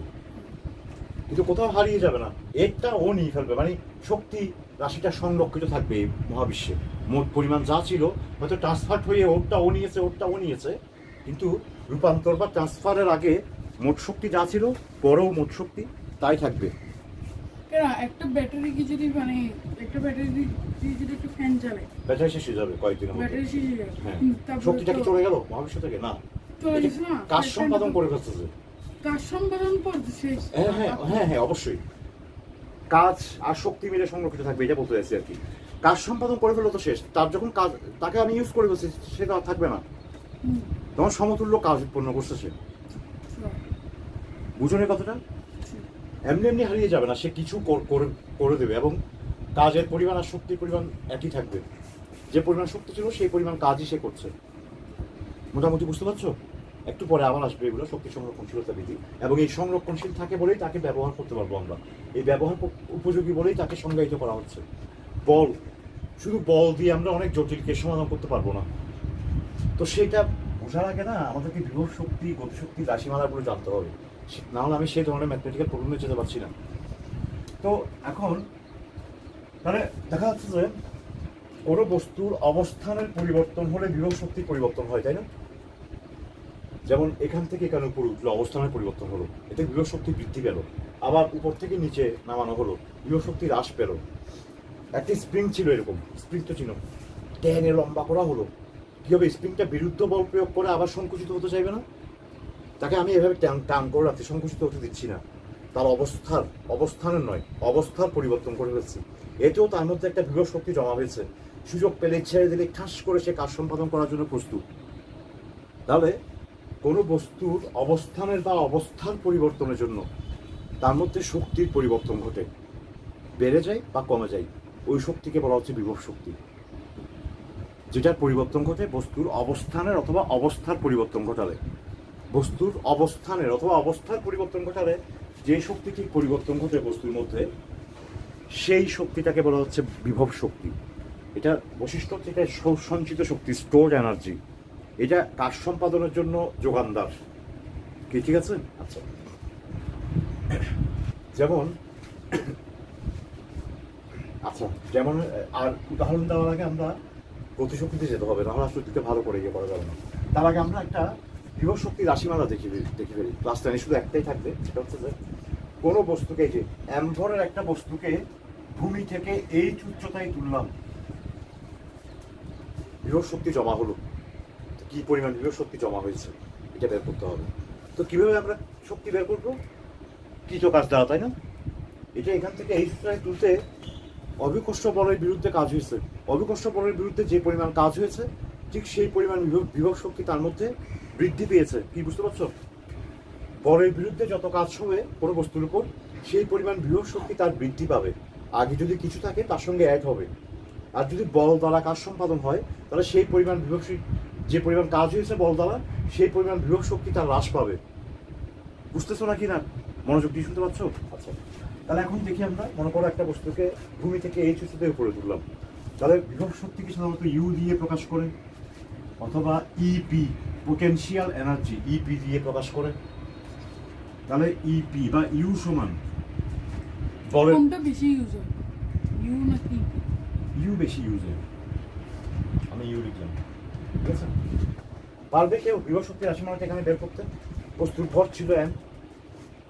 কিন্তু কোথাও হারিয়ে যাবে না, একটা ও নিয়ে ফেলবে। মানে শক্তি রাশিটা সংরক্ষিত থাকবে এই মহাবিশ্বে। মোট পরিমাণ যা ছিল হয়তো ট্রান্সফার হয়ে ওরটা ও নিয়েছে, কিন্তু রূপান্তর বা ট্রান্সফারের আগে মোট শক্তি যা ছিল পরেও মোট শক্তি তাই থাকবে। কেন একটা ব্যাটারি কি যদি মানে একটা ব্যাটারি দিয়ে যদি একটা ফ্যান চালায়, ব্যাটারি শেষ হয়ে যাবে কয়েকদিনের মধ্যে। ব্যাটারি শেষ হয়ে যাবে। হ্যাঁ, তারপরে শক্তিটা কি তো চলে গেল মহাবিশ্ব থেকে? না, চলে গেছে না, কাজ সম্পাদন করে ফেলতেছে। কাজ সম্পাদন করতেছে। হ্যাঁ হ্যাঁ হ্যাঁ হ্যাঁ অবশ্যই কাজ আর শক্তি মিলে সংরক্ষিত থাকবে, এটা বলতে চাইছি আর কি। কাজ সম্পাদন করে ফেলো তো শেষ, তার যখন কাজ তাকে আমি ইউজ করে ফেলছি সেটা আর থাকবে না, হুম, তোমার সমতুল্য কাজ উৎপন্ন করছে সে। আচ্ছা, বুঝুন কথাটা? আচ্ছা। এমনি এমনি হারিয়ে যাবে না, সে কিছু করে দেবে এবং কাজের পরিমাণ আর শক্তির পরিমাণ একই থাকবে। যে পরিমাণ শক্তি ছিল সেই পরিমাণ কাজই সে করছে। মোটামুটি বুঝতে পারছো? একটু পরে আবার আসবে এগুলো, শক্তি সংরক্ষণশীলতা বিধি। এবং এই সংরক্ষণশীল থাকে বলেই তাকে ব্যবহার করতে পারবো আমরা, এই ব্যবহার উপযোগী বলেই তাকে সংজ্ঞায়িত করা হচ্ছে। বল, শুধু বল দিয়ে আমরা অনেক জটিল কেস সমাধান করতে পারবো না। তো সেটা বোঝার আগে না আমাদেরকে বিভব শক্তি, গতিশক্তি, রাশিমালাগুলো জানতে হবে, না হলে আমি সেই ধরনের ম্যাথমেটিক্যাল প্রবলেমে যেতে পারছি না। তো এখন মানে দেখা যাচ্ছে যে কোনো বস্তুর অবস্থানের পরিবর্তন হলে বিভব শক্তির পরিবর্তন হয়, তাই না? যেমন এখান থেকে এখানে উপরে উঠলো, অবস্থানের পরিবর্তন হলো, এতে বিভব শক্তি বৃদ্ধি পেল। আবার উপর থেকে নিচে নামানো হলো, বিভব শক্তি হ্রাস পেল। একটা স্প্রিং ছিল এরকম, স্প্রিং তো ছিল, টেনে লম্বা করা হলো, কি হবে? স্প্রিংটা বিরুদ্ধ বল প্রয়োগ করে আবার সংকুচিত হতে চাইবে না? তাকে আমি এভাবে টান করে রাখছি, সংকুচিত হতে দিচ্ছি না, তার অবস্থানের নয় অবস্থার পরিবর্তন করে ফেলছি। এতেও তার মধ্যে একটা বিভব শক্তি জমা হয়েছে, সুযোগ পেলে ছেড়ে দিলে ঠাস করে সে কাজ সম্পাদন করার জন্য প্রস্তুত। তাহলে কোনো বস্তুর অবস্থানের বা অবস্থার পরিবর্তনের জন্য তার মধ্যে শক্তির পরিবর্তন ঘটে, বেড়ে যায় বা কমে যায়, ওই শক্তিকে বলা হচ্ছে বিভব শক্তি। যেটার পরিবর্তন ঘটে বস্তুর অবস্থানের অথবা অবস্থার পরিবর্তন ঘটালে, বস্তুর অবস্থানের অথবা অবস্থার পরিবর্তন ঘটালে যে শক্তিটির পরিবর্তন ঘটে বস্তুর মধ্যে, সেই শক্তিটাকে বলা হচ্ছে বিভব শক্তি। এটা বৈশিষ্ট্য হচ্ছে এটা সঞ্চিত শক্তি, স্টোরড এনার্জি। এটা কাজ সম্পাদনের জন্য যোগানদার। কি ঠিক আছে? আচ্ছা, যেমন আর উদাহরণ দেওয়ার আগে আমরা গতিশক্তিতে যেতে হবে, নাহলে আসলে দিতে ভালো করে ইয়ে করা যাবে না। তার আগে আমরা একটা বিভব শক্তি রাশিমালা দেখে ফেলি। ক্লাস 10 শুধু একটাই থাকবে, সেটা হচ্ছে যে কোনো বস্তুকে, যে এমভরের একটা বস্তুকে ভূমি থেকে এই উচ্চতায় তুললাম, বিভব শক্তি জমা হলো, কি পরিমাণ বিভব শক্তি জমা হয়েছে এটা বের করতে হবে। তো কিভাবে আমরা শক্তি বের করবো? কিছু কাজ দ্বারা, তাই না? এটা এখান থেকে এই উচ্চতায় তুলতে অভিকর্ষ বলের বিরুদ্ধে কাজ হয়েছে। অভিকর্ষ বলের বিরুদ্ধে যে পরিমাণ কাজ হয়েছে ঠিক সেই পরিমাণ বিভব শক্তি তার মধ্যে বৃদ্ধি পেয়েছে। কি বুঝতে পারছো? বলের বিরুদ্ধে যত কাজ হবে কোনো বস্তুর উপর, সেই পরিমাণ বিভব শক্তি তার বৃদ্ধি পাবে। আগে যদি কিছু থাকে তার সঙ্গে অ্যাড হবে। আর যদি বল দ্বারা কাজ সম্পাদন হয় তাহলে সেই পরিমাণ বিভব, যে পরিমাণ কাজ হয়েছে বল দ্বারা, সেই পরিমাণ বিভব শক্তি তার হ্রাস পাবে। বুঝতেছো নাকি না? মনোযোগ দিয়ে শুনতে পাচ্ছ? আচ্ছা, তাহলে এখন দেখি আমরা, মনে করো একটা বস্তুকে ভূমি থেকে এই উচ্চতায় উপরে তুললাম, তাহলে বিভব শক্তিকে সাধারণত ইউ দিয়ে প্রকাশ করে, অথবা ইপি, পোটেনশিয়াল এনার্জি, ইপি দিয়ে প্রকাশ করে। তাহলে ইপি বা ইউ সমান বলের, কোনটা বেশি ইউজ হয়, ইউ নাকি ইউ বেশি ইউজ হয়? আমি ইউ লিখলাম, ঠিক আছে? পারবে কেউ বিভব শক্তির রাশিমালাটা এখানে বের করতে? বস্তুর ভর ছিল এম,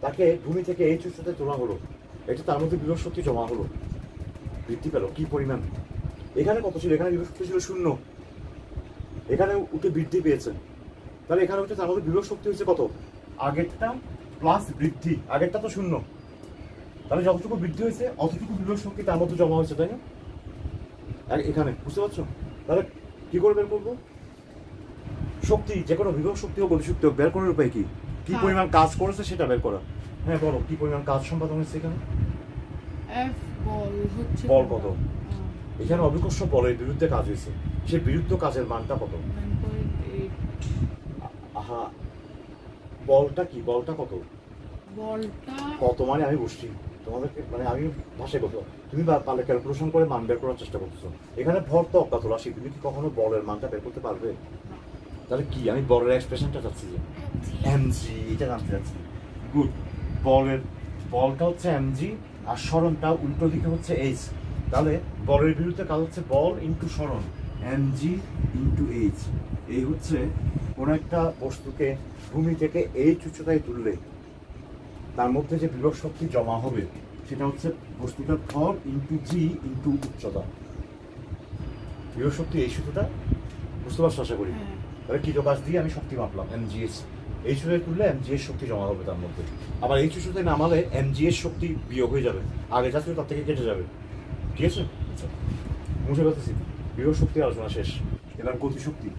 তাকে ভূমি থেকে এই উচ্চতায় তোলা হলো, এটা তার মধ্যে বিভব শক্তি জমা হলো, বৃদ্ধি পেল। কি পরিমাণ? এখানে কত ছিল? এখানে বিভব শক্তি ছিল 0, এখানে উঠে বৃদ্ধি পেয়েছে। তাহলে এখানে উঠে তার মধ্যে বিভব শক্তি হচ্ছে কত? আগেরটা প্লাস বৃদ্ধি, আগেরটা তো 0, তাহলে যতটুকু বৃদ্ধি হয়েছে অতটুকু বিভব শক্তি তার মধ্যে জমা হয়েছে, তাই না? এখানে বুঝতে পারছো? তাহলে কি করে বের করবো শক্তি? যে কোনো বিভব শক্তি হোক গতিশক্তি হোক, বের করার উপায় কি? কি পরিমাণ কাজ করেছে সেটা বের করা। হ্যাঁ বলো, কি পরিমাণ কাজ সম্পাদন হয়েছে এখানে? এফ বল হচ্ছে, বল কত? এখানে অভিকর্ষ বলের বিরুদ্ধে কাজ হয়েছে, সে বিরুদ্ধ কাজের মানটা কত? 9.8। আহা, বলটা কি? বলটা কত? বলটা কত মানে আমি বুঝছি তোমাদেরকে, মানে আমি ভাষায় কত, তুমি পারলে ক্যালকুলেশন করে মান বের করার চেষ্টা করতেছো। এখানে ভর তো অজ্ঞাত রাশি, তুমি কি কখনো বলের মানটা বের করতে পারবে? তাহলে কি আমি বলের এক্সপ্রেশনটা চাচ্ছি, যে এমজি, এটা জানতে চাচ্ছি। গুড, বলটা হচ্ছে এমজি আর সরণটা উল্টো দিকে হচ্ছে এইচ। তাহলে বলের বিরুদ্ধে কাজ হচ্ছে বল ইন্টু সরণ, এমজি ইন্টু এইচ। এই হচ্ছে কোনো একটা বস্তুকে ভূমি থেকে এই উচ্চতায় তুললে তার মধ্যে যে বিভব শক্তি জমা হবে সেটা হচ্ছে বস্তুটার ভর ইন্টু জি ইন্টু উচ্চতা। বিভব শক্তি এই সূত্রটা বুঝতে পারছো আশা করি। হ্যাঁ। তাহলে কিলোবাস দিয়ে আমি শক্তি মাপলাম এমজিএস, এই সূত্রে তুললে এমজিএস শক্তি জমা হবে তার মধ্যে। আবার এই সূত্রে নামালে এমজিএস শক্তি বিয়োগ হয়ে যাবে, আগে যা ছিল তার থেকে কেটে যাবে। ঠিক আছে, আচ্ছা মুছে ফেলতেছি। বিভব শক্তি আলোচনা শেষ, এবার গতিশক্তি।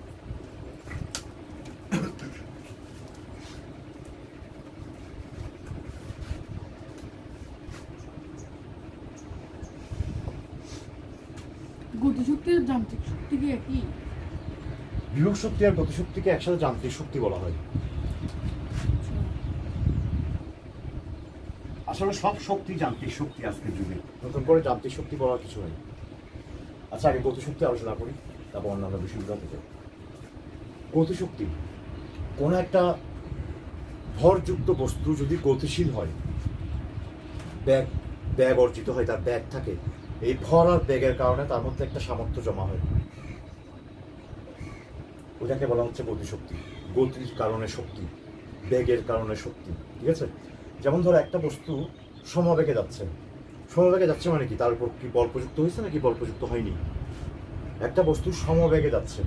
গতিশক্তি আর যান্ত্রিক শক্তি কি একই? বিভব শক্তি আর গতিশক্তিকে একসাথে যান্ত্রিক শক্তি বলা হয়। আচ্ছা। আসলে সব শক্তি যান্ত্রিক শক্তি আজকের যুগে, নতুন করে যান্ত্রিক শক্তি বলার কিছু নেই। আচ্ছা আগে গতিশক্তি আলোচনা করি, তারপর অন্যান্য বিষয়গুলো থেকে। গতিশক্তি, কোনো একটা ভরযুক্ত বস্তু যদি গতিশীল হয়, ব্যাগ অর্জিত হয়, তার ব্যাগ থাকে, এই ভর আর ব্যাগের কারণে তার মধ্যে একটা সামর্থ্য জমা হয়, ওটাকে বলা হচ্ছে গতিশক্তি। গতির কারণে শক্তি, বেগের কারণে শক্তি। ঠিক আছে, যেমন ধরো একটা বস্তু সমবেগে যাচ্ছে, সমবেগে যাচ্ছে মানে কি, তার উপর কি বল প্রযুক্ত হয়েছে নাকি বল প্রযুক্ত হয়নি? একটা বস্তু সমবেগে যাচ্ছে,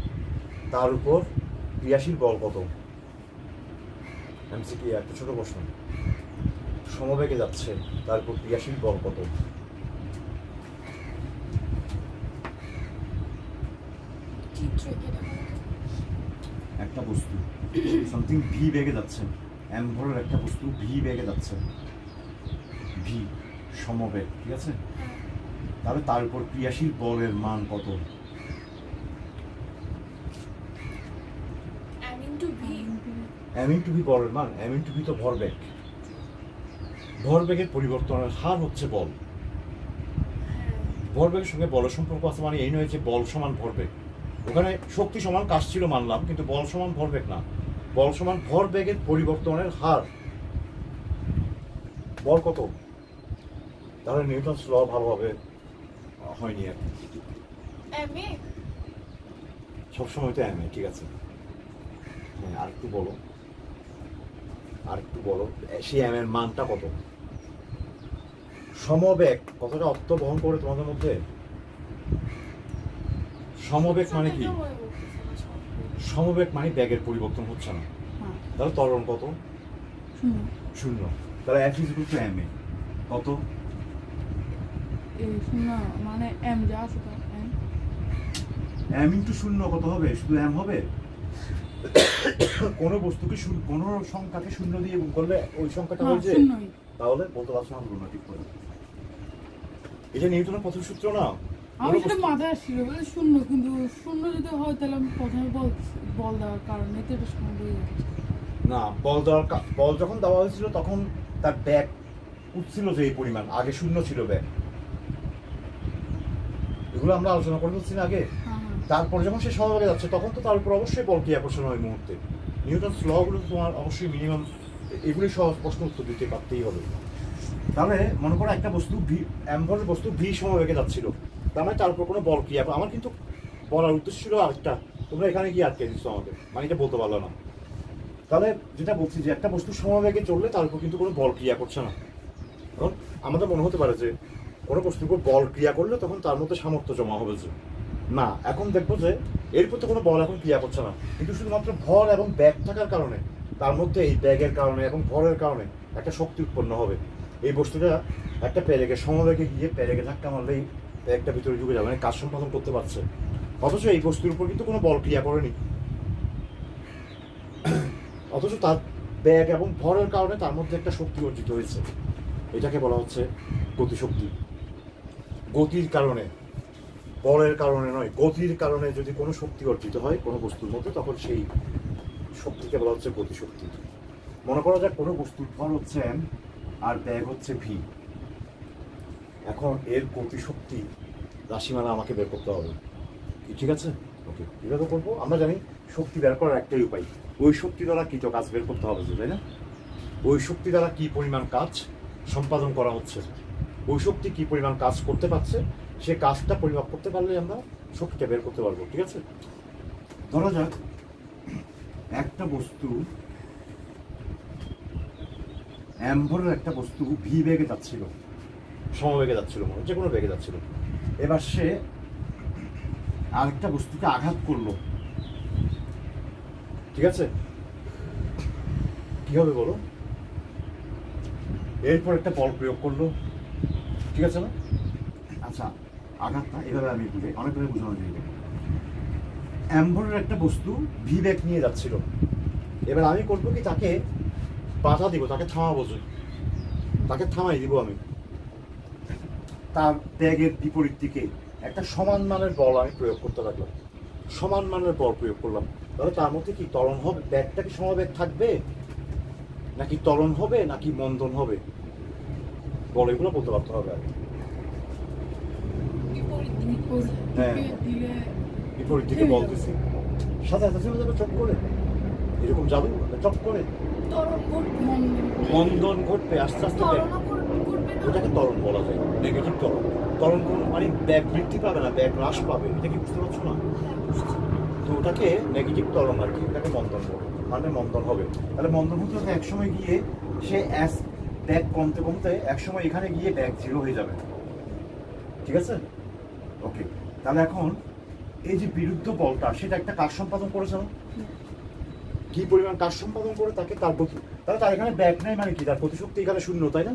তার উপর ক্রিয়াশীল বল কত? এমসিকিউ একটা ছোট প্রশ্ন। সমবেগে যাচ্ছে, তার উপর ক্রিয়াশীল বল কত? একটা বস্তু সামথিং ভি বেগে যাচ্ছে, এম ভরের একটা বস্তু ভি বেগে যাচ্ছে, ভি সমবেগ, ঠিক আছে? তাহলে তার উপর ক্রিয়াশীল বলের মান কত? এম ইন্টু ভি বলের মান, এম ইন্টু ভি তো ভরবেগ, ভরবেগের পরিবর্তনের হার হচ্ছে বল। ভরবেগের সঙ্গে বলের সম্পর্ক আছে, মানে এই নয় যে বল সমান ভরবেগ। ওখানে শক্তি সমান কাজ ছিল মানলাম, কিন্তু বল সমান ভরবেগ না, বল সমান ভরবেগের পরিবর্তনের হার। বল কত? তাহলে নিউটনস ল ভালোভাবে হয়নি আর কি, সবসময় তো এম এ। ঠিক আছে, হ্যাঁ আর একটু বলো, আর একটু বলো, সেই এম এর মানটা কত? সমবেগ কতটা অর্থ বহন করে তোমাদের মধ্যে? সমবেগ মানে কি? সমবেগ মানে ব্যাগের পরিবর্তন হচ্ছে না, তাহলে ত্বরণ কত? শূন্য। তাহলে F is equal to M A কত? শূন্য মানে এম যা আছে তো এম ইন্টু শূন্য কত হবে? শুধু এম হবে? কোনো বস্তুকে কোনো সংখ্যাকে শূন্য দিয়ে গুণ করলে ওই সংখ্যাটা হয়েছে, তাহলে বলতে পারছো না লুনাটিক করে। এটা নিউটনের প্রথম সূত্র না? আমি সেটা মাথায় আসছিল বলে শূন্য, কিন্তু শূন্য যদি হয় তাহলে আমি প্রথমে বল দেওয়ার কারণে তো এটা শূন্য হয়ে যাচ্ছে না। বল যখন দেওয়া হয়েছিল তখন তার ব্যাগ উঠছিল যে এই পরিমাণ, আগে শূন্য ছিল ব্যাগ, এগুলো আমরা আলোচনা করে ফেলছি না আগে। তারপর যখন সে সমবেগে যাচ্ছে তখন তো তার উপর অবশ্যই বল ক্রিয়া আকর্ষণ হয় মুহূর্তে। নিউটনস ল গুলো তোমার অবশ্যই মিনিমাম এগুলি সহজ প্রশ্ন উত্তর দিতে পারতেই হবে। তাহলে মনে করো একটা বস্তু ভি, এম ভরের বস্তু ভি সমবেগে যাচ্ছিল, তার মানে তার উপর কোনো বল ক্রিয়া, আমার কিন্তু বলার উদ্দেশ্য ছিল আরেকটা, তোমরা এখানে কি আটকে দিচ্ছ আমাকে, মানে এটা বলতে পারলো না। তাহলে যেটা বলছি যে একটা বস্তু সমবেগে চললে তার উপর কিন্তু কোনো বল ক্রিয়া করছে না। কারণ আমাদের মনে হতে পারে যে কোনো বস্তুর উপর বল ক্রিয়া করলে তখন তার মধ্যে সামর্থ্য জমা হবে, যে না, এখন দেখবো যে এরপর তো কোনো বল এখন ক্রিয়া করছে না, কিন্তু শুধুমাত্র ভর এবং ব্যাগ থাকার কারণে তার মধ্যে এই ব্যাগের কারণে এবং ভরের কারণে একটা শক্তি উৎপন্ন হবে। এই বস্তুটা একটা প্যারেগে সমবেগে গিয়ে প্যারেগে ধাক্কা মারলেই ব্যাগটা ভিতরে ঢুকে যাবে, মানে কাজ সম্পাদন করতে পারছে, অথচ এই বস্তুর উপর কিন্তু কোনো বল ক্রিয়া করেনি, অথচ তার ব্যাগ এবং ভরের কারণে তার মধ্যে একটা শক্তি অর্জিত হয়েছে। এটাকে বলা হচ্ছে গতিশক্তি। গতির কারণে, বলের কারণে নয়, গতির কারণে যদি কোনো শক্তি অর্জিত হয় কোনো বস্তুর মধ্যে, তখন সেই শক্তিকে বলা হচ্ছে গতিশক্তি। মনে করা যাক কোনো বস্তুর ভর হচ্ছে এম আর ব্যাগ হচ্ছে ভি, এখন এর গতিশক্তি রাশিমালা আমাকে বের করতে হবে, ঠিক আছে? ওকে, কীভাবে করবো? আমরা জানি শক্তি বের করার একটাই উপায়, ওই শক্তি দ্বারা কী তো কাজ বের করতে হবে, তাই না? ওই শক্তি দ্বারা কী পরিমাণ কাজ সম্পাদন করা হচ্ছে, ওই শক্তি কী পরিমাণ কাজ করতে পারছে, সে কাজটা পরিমাপ করতে পারলে আমরা শক্তিটা বের করতে পারবো। ঠিক আছে, ধরা যাক একটা বস্তু অ্যাম্বরের একটা বস্তু ভি বেগে যাচ্ছিল, সমবেগে যাচ্ছিল, মনে যে কোনো বেগে যাচ্ছিল। এবার সে আরেকটা বস্তুকে আঘাত করলো, ঠিক আছে? কি হবে বলো? এরপর একটা বল প্রয়োগ করলো, ঠিক আছে না? আচ্ছা, আঘাতটা এভাবে আমি বুঝে অনেকভাবে বোঝানো যাবে। অ্যাম্বরের একটা বস্তু ভি ব্যাগ নিয়ে যাচ্ছিল, এবার আমি করবো কি, তাকে বাধা দিব, তাকে থামাবো, তাকে থামাই দিব আমি। তার ব্যাগের বিপরীত দিকে একটা সমান মানের বল আমি প্রয়োগ করতে লাগলাম, সমান মানের বল প্রয়োগ করলাম। তাহলে তার মধ্যে কি ত্বরণ হবে? ব্যাগটা কি সমবেগ থাকবে, নাকি ত্বরণ হবে, নাকি মন্দন হবে? বল, এগুলো বলতে পারতে হবে আগে। হ্যাঁ, বিপরীত দিকে বল দিছি, সাথে সাথে চলে যাবে চট করে, এরকম যাবে চট করে, মন্দন ঘটবে আস্তে আস্তে। ওটাকে ত্বরণ বলা যায়, নেগেটিভ ত্বরণ। ত্বরণ মানে ব্যাগ বৃদ্ধি পাবে না, ব্যাগ হ্রাস পাবে, এটা কি বুঝতে পারছো না? তো ওটাকে নেগেটিভ ত্বরণ আর কি, ওটাকে মন্দন বলে, মানে মন্দন হবে। তাহলে মন্দন হতে হতে একসময় গিয়ে সে ব্যাগ কমতে কমতে একসময় এখানে গিয়ে ব্যাগ জিরো হয়ে যাবে, ঠিক আছে? ওকে, তাহলে এখন এই যে বিরুদ্ধ বলটা, সেটা একটা কাজ সম্পাদন করেছে না? কি পরিমাণ কাজ সম্পাদন করে তাকে তার গতি, তাহলে তার এখানে ব্যাগ নাই মানে কি, তার গতিশক্তি এখানে শূন্য, তাই না?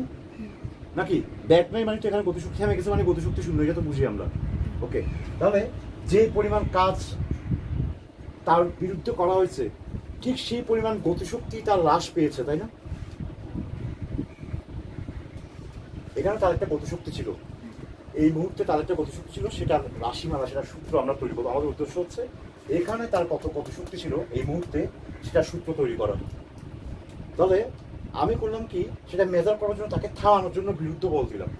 নাকি ব্যাগ নাই মানে তো এখানে গতিশক্তি থেমে গেছে, মানে গতিশক্তি শূন্য, এটা তো বুঝি আমরা। ওকে, তাহলে যে পরিমাণ কাজ তার বিরুদ্ধে করা হয়েছে, ঠিক সেই পরিমাণ গতিশক্তি তার হ্রাস পেয়েছে, তাই না? এখানে তার একটা গতিশক্তি ছিল, এই মুহূর্তে তার একটা গতিশক্তি ছিল, সেটা রাশিমালা, সেটা সূত্র আমরা তৈরি করবো। আমাদের উদ্দেশ্য হচ্ছে এখানে তার কত গতিশক্তি ছিল এই মুহূর্তে, সেটা সূত্র তৈরি করা। তাহলে আমি করলাম কি, সেটা মেজার করার জন্য তাকে থামানোর জন্য বিরুদ্ধ বল দিলাম,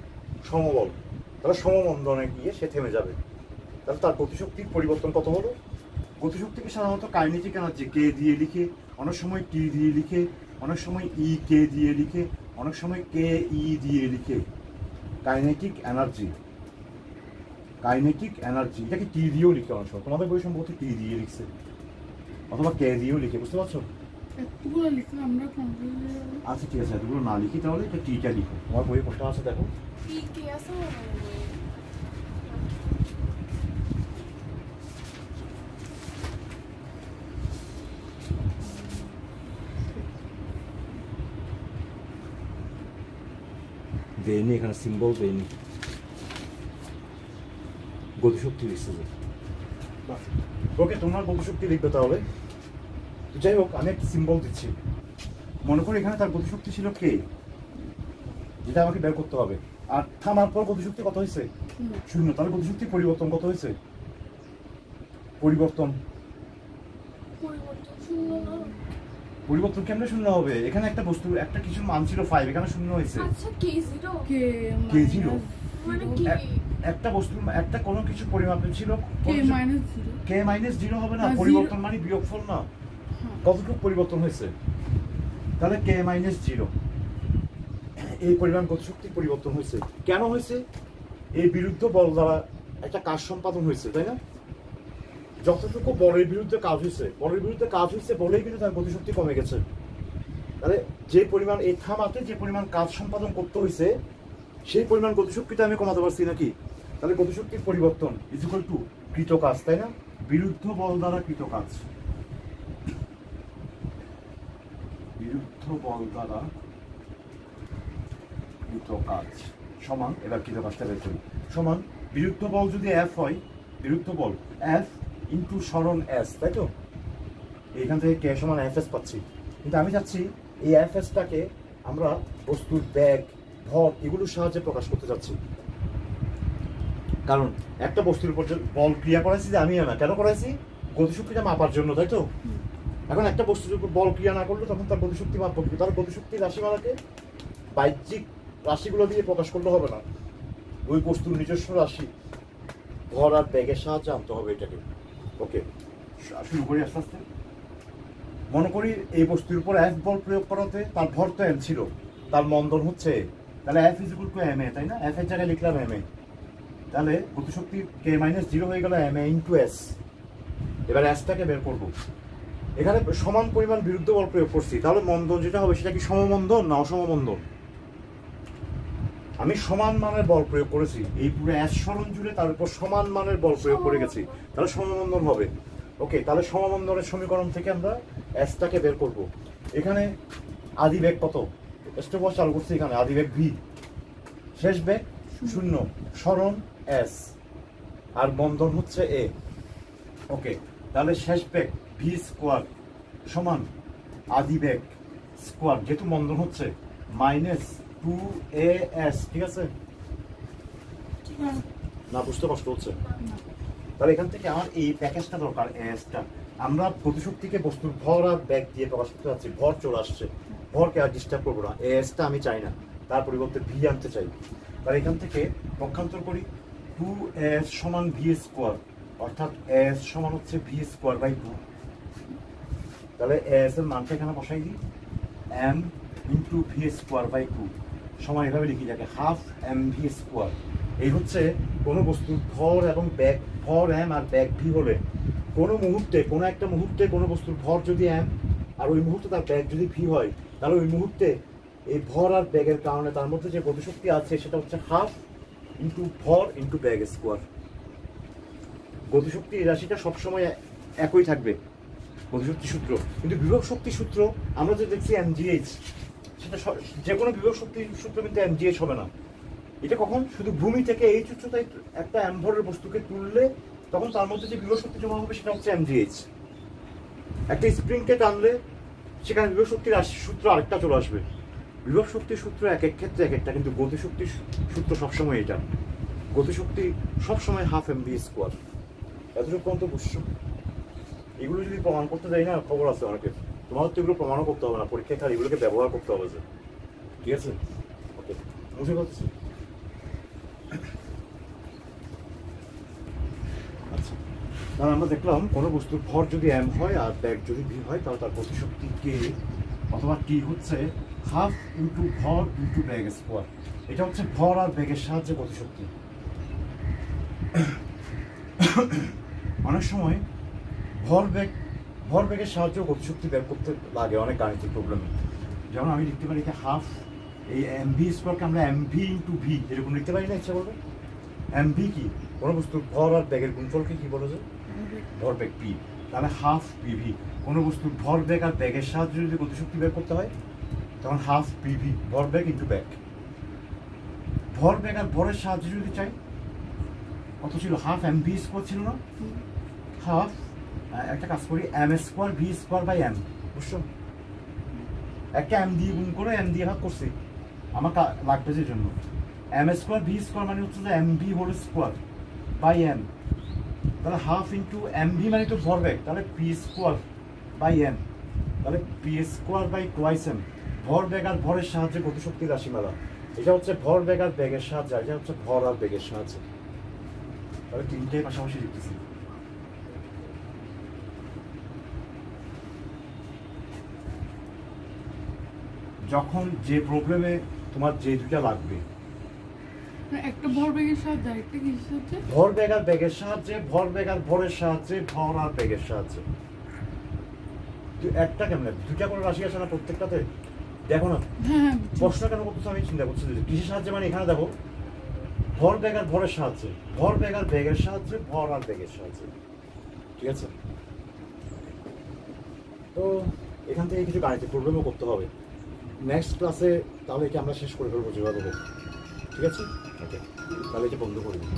সমবল। তাহলে সমমন্দনে গিয়ে সে থেমে যাবে। তাহলে তার গতিশক্তির পরিবর্তন কত হলো? গতিশক্তিকে সাধারণত কাইনেটিক এনার্জি কে দিয়ে লিখে, অনেক সময় টি দিয়ে লিখে, অনেক সময় ই কে দিয়ে লিখে, অনেক সময় কে ই দিয়ে লিখে। কাইনেটিক এনার্জি, কাইনেটিক এনার্জি, এটাকে টি দিয়েও লিখে অনেক সময়, তোমাদের বই সম্ভবত টি দিয়ে লিখছে, অথবা কে দিয়েও লিখে, বুঝতে পারছো? আচ্ছা ঠিক আছে, এতগুলো না লিখি তাহলে এটা টিটা লিখো, তোমার বইয়ে কোনটা আছে দেখো। দেয়নি, এখানে সিম্বল দেয়নি, গতিশক্তি লিখছে যে। ওকে, তোমার গতিশক্তি লিখবে তাহলে। যাই হোক, আমি একটা সিম্বল দিচ্ছি। মনে করি এখানে তার গতিশক্তি ছিল কে, যেটা আমাকে বের করতে হবে। আর থামার পর গতিশক্তি কত হয়েছে? শূন্য। তাহলে গতিশক্তি পরিবর্তন কত হয়েছে? পরিবর্তন কেমনে শূন্য হবে? এখানে একটা বস্তু, একটা কিছু মান ছিল 5, এখানে শূন্য হয়েছে। কে0 একটা বস্তু, একটা কোনো কিছু পরিমাপে ছিল কে-0 হবে না? পরিবর্তন মানে বিয়োগফল না? কতটুকু পরিবর্তন হয়েছে? তাহলে কে-0 এই পরিমাণ গতিশক্তির পরিবর্তন হয়েছে। কেন হয়েছে? এই বিরুদ্ধ বল দ্বারা একটা কাজ সম্পাদন হয়েছে, তাই না? যতটুকু বলের বিরুদ্ধে কাজ হয়েছে, বলেই কিন্তু তার গতিশক্তি কমে গেছে। তাহলে যে পরিমাণ এই থামাতে যে পরিমাণ কাজ সম্পাদন করতে হয়েছে, সেই পরিমাণ গতিশক্তিটা আমি কমাতে পারছি নাকি? তাহলে গতিশক্তির পরিবর্তন ইজ ইকুয়াল টু কৃত কাজ, তাই না? বিরুদ্ধ বল দ্বারা কৃত কাজ, বিরুদ্ধ বল দ্বারা কৃত কাজ সমান, এবার কৃত কাজটা বের করি, সমান বিরুদ্ধ বল যদি এফ হয়, বিরুদ্ধ বল এফ ইন্টু সরণ এস, তাই তো? এইখান থেকে কে সমান এফ এস পাচ্ছি। কিন্তু আমি চাচ্ছি এই এফ এসটাকে আমরা বস্তুর ব্যাগ, ভর এগুলোর সাহায্যে প্রকাশ করতে চাচ্ছি। কারণ একটা বস্তুর উপর যে বল ক্রিয়া করাইছি, যে আমি না, কেন করাইছি? গতিশক্তিটা মাপার জন্য, তাই তো? এখন একটা বস্তুর উপর বল ক্রিয়া না করলে তখন তার গতিশক্তি মাপবো কি? তার গতিশক্তি রাশিমালাকে বাহ্যিক রাশিগুলো দিয়ে প্রকাশ করলে হবে না, ওই বস্তুর নিজস্ব রাশি ভর আর ব্যাগের সাহায্যে আনতে হবে এটাকে। ওকে, শুরু করি আস্তে আস্তে। মনে করি এই বস্তুর উপর এফ বল প্রয়োগ করাতে তার ভর তো এম ছিল, তার মন্দন হচ্ছে, তাহলে F is equal to M A, তাই না? এফ এর জায়গায় লিখলাম এম এ, তাহলে গতিশক্তি কে-0 হয়ে গেল এম এ ইন্টু এস। এবার এসটাকে বের করবো, এখানে সমান পরিমাণ বিরুদ্ধ বল প্রয়োগ করছি, তাহলে মন্দন যেটা হবে সেটা কি সমমন্দন না অসমমন্দন? আমি সমান মানের বল প্রয়োগ করেছি এই পুরো এস সরণ জুড়ে, তার উপর সমান মানের বল প্রয়োগ করে গেছি, তাহলে সমমন্দন হবে। ওকে, তাহলে সমমন্দনের সমীকরণ থেকে আমরা এসটাকে বের করব। এখানে আদি বেগ কত? স্টপ চালু করছি, এখানে আদি বেগ ভি, শেষ বেগ 0, সরণ এস, আর মন্দন হচ্ছে এ। ওকে, তাহলে শেষ বেগ ভি স্কোয়ার সমান আদি বেগ স্কোয়ার, যেহেতু মন্দন হচ্ছে -2as, ঠিক আছে না? বুঝতে কষ্ট হচ্ছে? তাহলে এখান থেকে আমার এই প্যাকেজটা দরকার, এসটা। আমরা গতিশক্তিকে বস্তুর ভর আর ব্যাগ দিয়ে প্রকাশ করতে যাচ্ছি, ভর চলে আসছে, ভরকে আর ডিস্টার্ব করবো না, এসটা আমি চাই না, তার পরিবর্তে ভি আনতে চাই। তাহলে এখান থেকে পক্ষান্তর করি, 2s সমান ভি স্কোয়ার, অর্থাৎ এস সমান হচ্ছে ভি স্কোয়ার বাই 2। তাহলে এস এর মানটা এখানে বসাই দিই, m into V square by 2 সমান, এভাবে লিখি যাকে হাফ এম ভি স্কোয়ার। এই হচ্ছে কোনো বস্তুর ভর এবং ব্যাগ, ভর এম আর ব্যাগ ভি হলে কোনো মুহূর্তে, কোনো একটা মুহূর্তে কোনো বস্তুর ভর যদি এম আর ওই মুহূর্তে তার ব্যাগ যদি ভি হয়, তাহলে ওই মুহূর্তে এই ভর আর ব্যাগের কারণে তার মধ্যে যে গতিশক্তি আছে সেটা হচ্ছে হাফ ইন্টু ভর ইন্টু ব্যাগ স্কোয়ার। গতিশক্তি এই রাশিটা সবসময় একই থাকবে, গতিশক্তি সূত্র। কিন্তু বিভব শক্তি সূত্র আমরা যে দেখছি এমজিএইচ, সেটা যে কোনো বিভব শক্তি সূত্র কিন্তু এমজিএইচ হবে না। এটা কখন? শুধু ভূমি থেকে এই উচ্চতায় একটা এমভরের বস্তুকে তুললে তখন তার মধ্যে যে বিভব শক্তি জমা হবে সেটা হচ্ছে এমজিএইচ। একটা স্প্রিংকে টানলে সেখানে বিভব শক্তির সূত্র আরেকটা চলে আসবে। বিভব শক্তির সূত্র এক এক ক্ষেত্রে এক একটা, কিন্তু গতিশক্তির সূত্র সবসময় এটা। গতিশক্তি সবসময় হাফ এম ভি স্কোয়ার। এতটুকু পর্যন্ত বুঝছো? এগুলো যদি প্রমাণ করতে যাই না, খবর আছে অনেকের। তোমার তো এগুলো প্রমাণও করতে হবে না, পরীক্ষায় খালি এগুলোকে ব্যবহার করতে হবে যে, ঠিক আছে? ওকে, বুঝে পাচ্ছি? আচ্ছা, তাহলে আমরা দেখলাম কোনো বস্তুর ভর যদি এম হয় আর ব্যাগ যদি ভি হয়, তাহলে তার গতিশক্তি কে অথবা টি হচ্ছে হাফ ইন্টু ভর ইন্টু ব্যাগ স্কোয়ার। এটা হচ্ছে ভর আর ব্যাগের সাহায্যে গতিশক্তি। অনেক সময় ভর ব্যাগের সাহায্যে গতিশক্তি বের করতে লাগে অনেক গাণিতিক প্রবলেমে। যেমন আমি লিখতে পারি যে হাফ এই এম ভি স্কোয়ারকে আমরা এম ভি ইন্টু ভি এরকম লিখতে পারি না ইচ্ছা করবে। এম ভি কি? কোনো বস্তুর ভর আর ব্যাগের গুণফলকে কি বলা যায়? ভর ব্যাগ পি। তাহলে হাফ পিভি। কোনো বস্তুর ভর ব্যাগ আর ব্যাগের সাহায্যে যদি গতিশক্তি বের করতে হয় তখন হাফ পিভি, ভর ব্যাগ ইন্টু ব্যাগ। ভর ব্যাগ আর ভরের সাহায্যে যদি চাই, কত ছিল? হাফ এম ভি স্কোয়ার ছিল না? হাফ, একটা কাজ করি, M square V square by M, বুঝছো? একটা এম দিয়ে গুণ করে এম দিয়ে ভাগ করছি আমার লাগবে যে জন্য। এম স্কোয়ার ভি স্কোয়ার মানে হচ্ছে যে M V whole square by M. তাহলে হাফ ইন্টু এম ভি মানে তো ভর ব্যাগ, তাহলে পি স্কোয়ার বাই এম, তাহলে P square by twice M. ভর ব্যাগ আর ভরের সাহায্যে গতিশক্তির রাশিমালা। এটা হচ্ছে ভর ব্যাগ আর ব্যাগের সাহায্যে, এটা হচ্ছে ভর আর ব্যাগের সাহায্যে। তাহলে তিনটেই পাশাপাশি লিখতেছি। যখন যে প্রবলেমে তোমার যে দুটা লাগবে, একটা ভর ব্যাগের সাহায্যে, আরেকটা কিসের সাহায্যে? ভর ব্যাগ আর ব্যাগের সাহায্যে, ভর ব্যাগ আর ভরের সাহায্যে, ভর আর ব্যাগের সাহায্যে। একটা কেমন দুটা করে রাশি আছে না প্রত্যেকটাতে? দেখো না হ্যাঁ, প্রশ্ন কেন করতেছো আমি চিন্তা করছি যে কিসের সাহায্যে, মানে এখানে দেখো ভর ব্যাগ আর ভরের সাহায্যে, ভর ব্যাগ আর ব্যাগের সাহায্যে, ভর আর ব্যাগের সাহায্যে, ঠিক আছে? তো এখান থেকে কিছু গাণিতিক প্রবলেমও করতে হবে নেক্সট ক্লাসে, তাহলে এটা আমরা শেষ করে ফেলবো যেভাবে হোক, ঠিক আছে? ওকে, তাহলে এটা বন্ধ করে দিই।